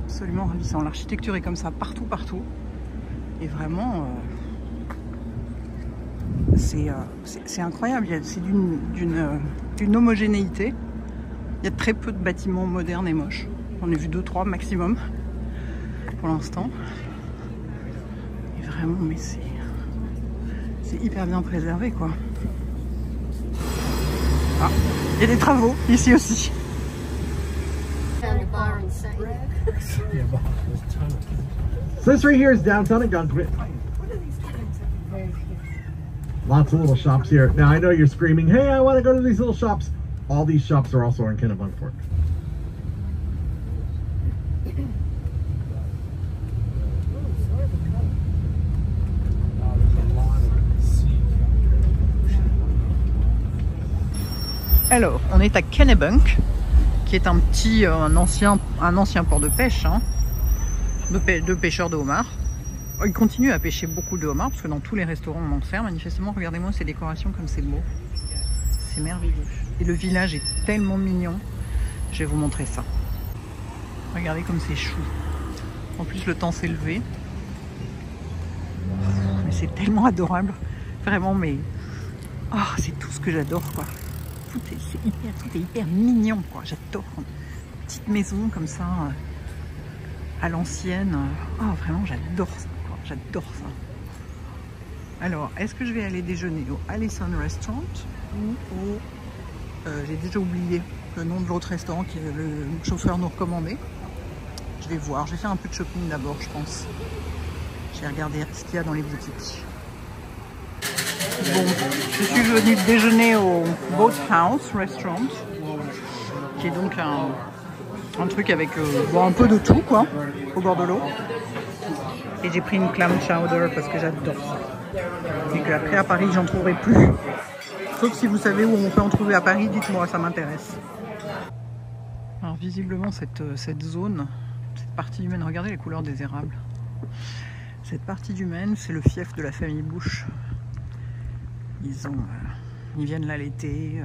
Absolument ravissant. L'architecture est comme ça partout. Et vraiment, c'est incroyable. C'est d'une homogénéité. Il y a très peu de bâtiments modernes et moches. J'en ai vu 2-3 maximum pour l'instant. Et vraiment, mais c'est hyper bien préservé, quoi. Ah, il y a des travaux ici aussi. So this right here is downtown Algonquin. Lots of little shops here. Now I know you're screaming, hey, I want to go to these little shops. All these shops are also in Kennebunkport. Alors, on est à Kennebunk, qui est un ancien port de pêche, hein, de pêcheurs de homards. Ils continuent à pêcher beaucoup de homards, parce que dans tous les restaurants on en sert, manifestement. Regardez-moi ces décorations comme c'est beau. C'est merveilleux. Et le village est tellement mignon. Je vais vous montrer ça. Regardez comme c'est chou. En plus, le temps s'est levé. Mais c'est tellement adorable. Vraiment, mais... Oh, c'est tout ce que j'adore, quoi. Tout est hyper mignon, quoi. J'adore. Petite maison comme ça, à l'ancienne. Oh, vraiment, j'adore ça, quoi. J'adore ça. Alors, est-ce que je vais aller déjeuner au Allison Restaurant ou au... j'ai déjà oublié le nom de l'autre restaurant que le chauffeur nous recommandait. Je vais voir. Je vais faire un peu de shopping d'abord, je pense. Je vais regarder ce qu'il y a dans les boutiques. Bon, je suis venue déjeuner au Boathouse Restaurant, qui est donc un truc avec bon, un peu de tout, quoi, au bord de l'eau. Et j'ai pris une clam chowder parce que j'adore ça. Et qu'après à Paris, j'en trouverai plus. Sauf si vous savez où on peut en trouver à Paris, dites-moi, ça m'intéresse. Alors visiblement, cette zone, cette partie du Maine, regardez les couleurs des érables. Cette partie du Maine, c'est le fief de la famille Bush. Ils viennent là l'été.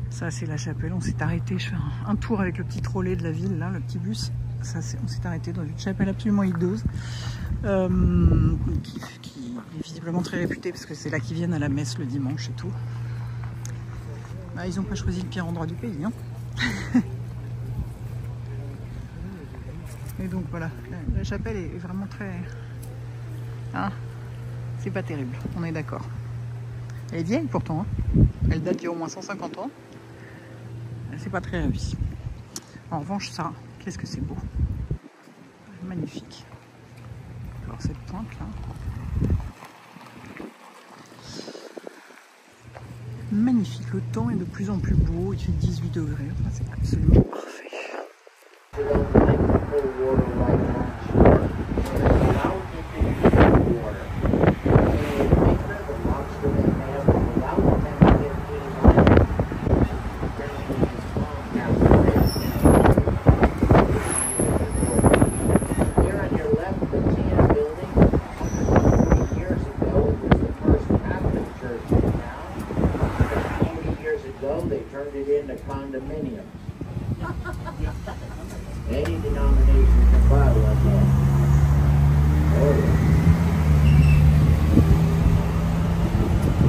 Ça, c'est la chapelle. On s'est arrêté. Je fais un tour avec le petit trolley de la ville, là, le petit bus. Ça, on s'est arrêté dans une chapelle absolument hideuse, qui est visiblement très réputée parce que c'est là qu'ils viennent à la messe le dimanche et tout. Bah, ils n'ont pas choisi le pire endroit du pays. Hein. Et donc voilà, la chapelle est vraiment très... Hein, c'est pas terrible, on est d'accord. Elle est vieille pourtant, hein. Elle date d'il y a au moins 150 ans. C'est pas très réussi. En revanche, ça, qu'est-ce que c'est beau. Magnifique. Alors cette pointe là. Magnifique, le temps est de plus en plus beau, il fait 18 degrés, enfin, c'est absolument parfait. They turned it into condominiums. Any denomination can buy one now. Oh, yeah.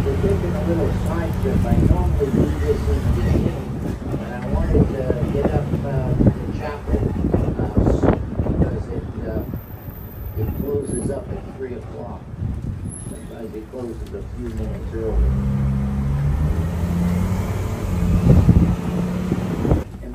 We're taking a little side trip. I normally do this in the beginning, and I wanted to get up to the chapel because it closes up at 3 o'clock. Sometimes it closes a few minutes early.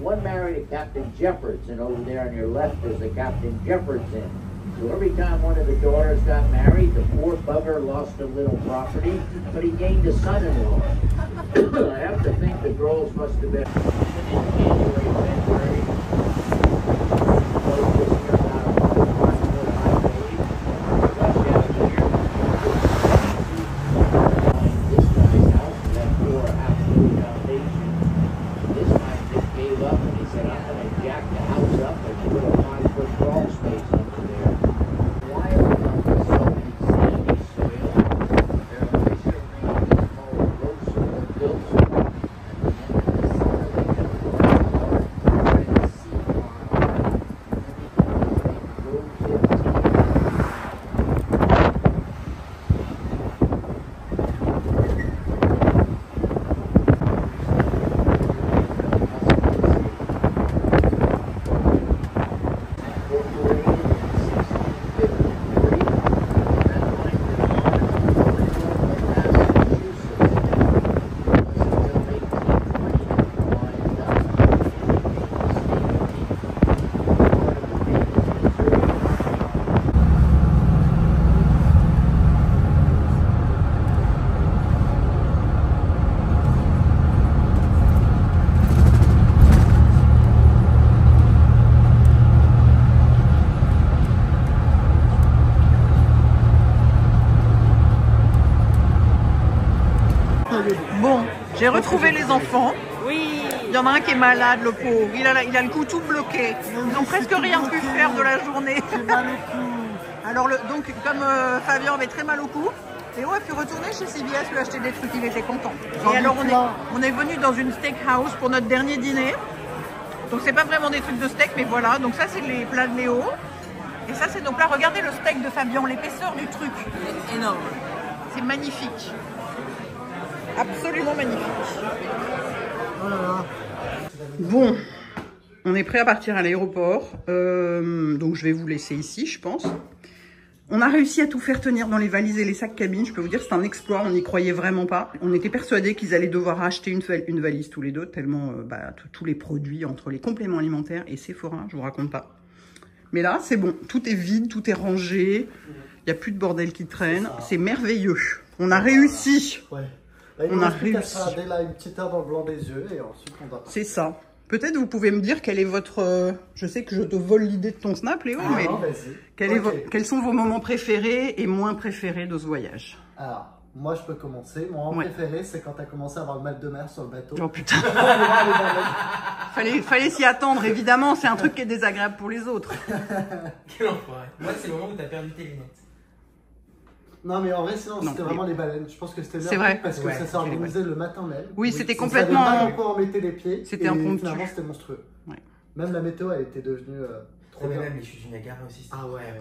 One married a Captain Jefferson. Over there on your left is a Captain Jefferson. So every time one of the daughters got married, the poor bugger lost a little property, but he gained a son-in-law. I have to think the girls must have been in January, February. Bon, j'ai retrouvé les enfants. Oui. Il y en a un qui est malade, le pauvre. Il a le cou tout bloqué. Ils n'ont presque rien pu faire de la journée. Alors, donc, comme Fabien avait très mal au cou, Théo a pu retourner chez CVS lui acheter des trucs. Il était content. Et alors, on est venu dans une steakhouse pour notre dernier dîner. Donc, c'est pas vraiment des trucs de steak, mais voilà. Donc, ça, c'est les plats de Léo. Et ça, c'est nos plats. Regardez le steak de Fabien, l'épaisseur du truc. C'est énorme. C'est magnifique. Absolument magnifique. Oh là là. Bon, on est prêt à partir à l'aéroport. Donc je vais vous laisser ici, je pense. On a réussi à tout faire tenir dans les valises et les sacs cabines. Je peux vous dire que c'est un exploit, on n'y croyait vraiment pas. On était persuadés qu'ils allaient devoir acheter une valise tous les deux, tellement tous les produits entre les compléments alimentaires et Sephora, je vous raconte pas. Mais là, c'est bon, tout est vide, tout est rangé. Il n'y a plus de bordel qui traîne. C'est merveilleux. On a réussi. Ouais. Là, on a réussi. Là, une petite heure dans le blanc des yeux et ensuite on doit... C'est ça. Peut-être vous pouvez me dire quel est votre... je sais que je te vole l'idée de ton snap, Léo, mais quels sont vos moments préférés et moins préférés de ce voyage? Alors, moi je peux commencer. Mon moment préféré, c'est quand tu as commencé à avoir le mal de mer sur le bateau. Oh putain. Fallait s'y attendre, évidemment. C'est un truc qui est désagréable pour les autres. Quel enfoiré. Moi, c'est le moment où tu as perdu tes lunettes. Non, mais en vrai, sinon, c'était vraiment les baleines. Je pense que c'était c'est vrai parce que ça s'est organisé le matin même. Oui, c'était complètement... On savait pas où on mettait les pieds. C'était impromptu. Finalement, c'était monstrueux. Ouais. Même la météo, elle était devenue Trop mais bien. même les chutes du Niagara aussi. C'était Ah ouais. incroyable.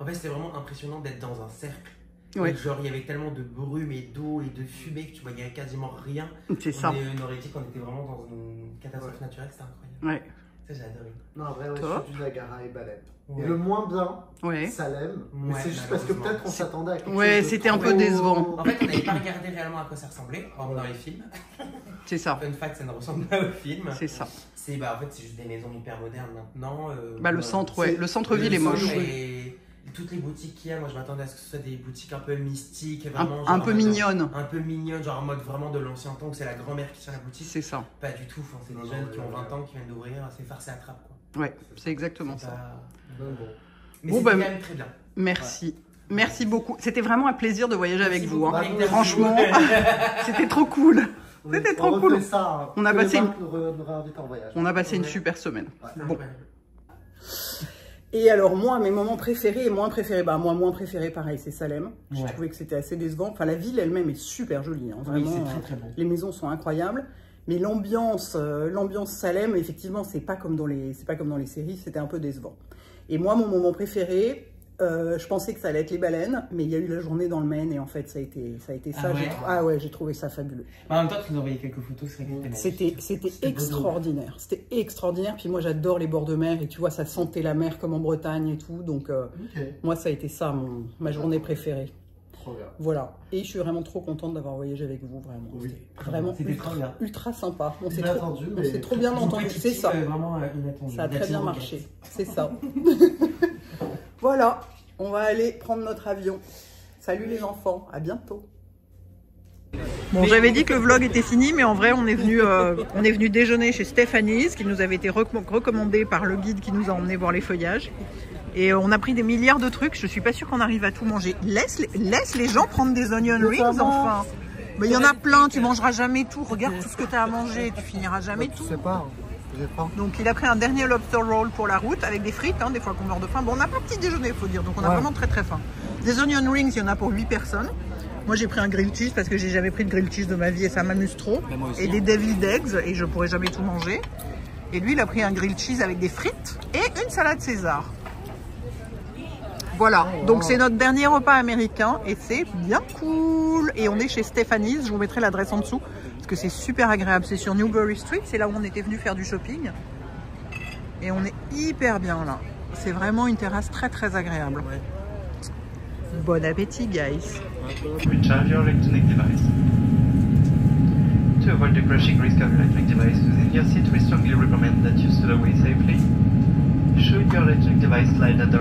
En fait, c'était vraiment impressionnant d'être dans un cercle. Ouais. Et genre, il y avait tellement de brume et d'eau et de fumée que tu voyais quasiment rien. C'est ça. On aurait dit qu'on était vraiment dans une catastrophe naturelle, c'était incroyable. Ouais. Ça, j'ai adoré. Non, en vrai, ouais, Top. chute du Niagara et baleine. Ouais. Et le moins bien, Ouais. Salem. Mais Ouais, c'est juste parce que malheureusement. peut-être qu'on s'attendait à quelque Ouais, chose de c'était un peu trop- décevant. En fait, on n'avait pas regardé réellement à quoi ça ressemblait, comme dans les films. C'est ça. Fun fact, ça ne ressemble pas au film. C'est ça. C'est en fait, c'est juste des maisons hyper modernes maintenant. Bah, le centre, ouais. Le centre-ville est moche. Et toutes les boutiques qu'il y a, moi je m'attendais à ce que ce soit des boutiques un peu mystiques, Un, vraiment. un genre peu en mode- mignonne. Un peu mignonne, genre en mode vraiment de l'ancien temps où c'est la grand-mère qui tient la boutique. C'est ça. Pas du tout, enfin, c'est des jeunes qui ont 20 ans qui viennent d'ouvrir, c'est farce et attrape quoi. Ouais, c'est exactement C'est ça. pas- Bon, bon. Mais Bon, c'était bah, quand même très bien. Merci. Merci beaucoup. C'était vraiment un plaisir de voyager avec vous. Hein. Merci beaucoup. Franchement, c'était trop cool. Oui, C'était on trop refait cool. ça, hein. On a Que les passé une- marques nous réinvitent en voyage. On a passé une Ouais. super semaine. C'est Bon. incroyable. Et alors moi, mes moments préférés et moins préférés, bah moi moins préféré pareil, c'est Salem. J'ai Ouais. trouvé que c'était assez décevant. Enfin la ville elle-même est super jolie, hein, Oui, vraiment. c'est très très beau. Les maisons sont incroyables, mais l'ambiance Salem, effectivement, c'est pas comme dans les séries, c'était un peu décevant. Et moi, mon moment préféré, je pensais que ça allait être les baleines, mais il y a eu la journée dans le Maine et en fait ça a été ça. Ah ouais. Ah ouais, j'ai trouvé ça fabuleux. En même temps, tu nous as envoyé quelques photos, c'est vrai que C'était magnifique. extraordinaire. C'était extraordinaire. Puis moi, j'adore les bords de mer et tu vois, ça sentait la mer comme en Bretagne et tout. Donc, Ok, moi, ça a été ça, ma journée préférée. trop bien. Voilà. Et je suis vraiment trop contente d'avoir voyagé avec vous, vraiment. Oui. C'était vraiment C'était trop bien. ultra sympa. On s'est Inattendu, trop, mais- on s'est trop bien entendu. C'est ça. Vraiment inattendu. Ça a très bien Relativement marché. C'est ça. Voilà. On va aller prendre notre avion. Salut les enfants. À bientôt. Bon, j'avais dit que le vlog était fini, mais en vrai, on est venu déjeuner chez Stéphanie's, qui nous avait été recommandé par le guide qui nous a emmené voir les feuillages. Et on a pris des milliards de trucs. Je suis pas sûre qu'on arrive à tout manger. Laisse les gens prendre des onion rings, enfin. Mais il y en a plein. Tu mangeras jamais tout. Regarde tout ce que tu as à manger. Tu finiras jamais tout. Je sais pas, j'ai pas. Donc il a pris un dernier lobster roll pour la route avec des frites, hein, des fois qu'on meurt de faim. Bon, on n'a pas petit déjeuner, il faut dire, donc on a Ouais. vraiment très très faim. Des onion rings, il y en a pour 8 personnes. Moi j'ai pris un grilled cheese parce que j'ai jamais pris de grilled cheese de ma vie et ça m'amuse trop. moi aussi. Et des deviled eggs et je pourrais jamais tout manger. Et lui il a pris un grilled cheese avec des frites et une salade César. Voilà, donc c'est notre dernier repas américain et c'est bien cool. Et on est chez Stéphanie's, je vous mettrai l'adresse en dessous parce que c'est super agréable. C'est sur Newbury Street, c'est là où on était venu faire du shopping. Et on est hyper bien là. C'est vraiment une terrasse très très agréable. Bon appétit guys. Recharge your electronic device. To avoid the crushing risk of electronic devices within your seat, we strongly recommend that you stow away safely. Should your electronic device slide at the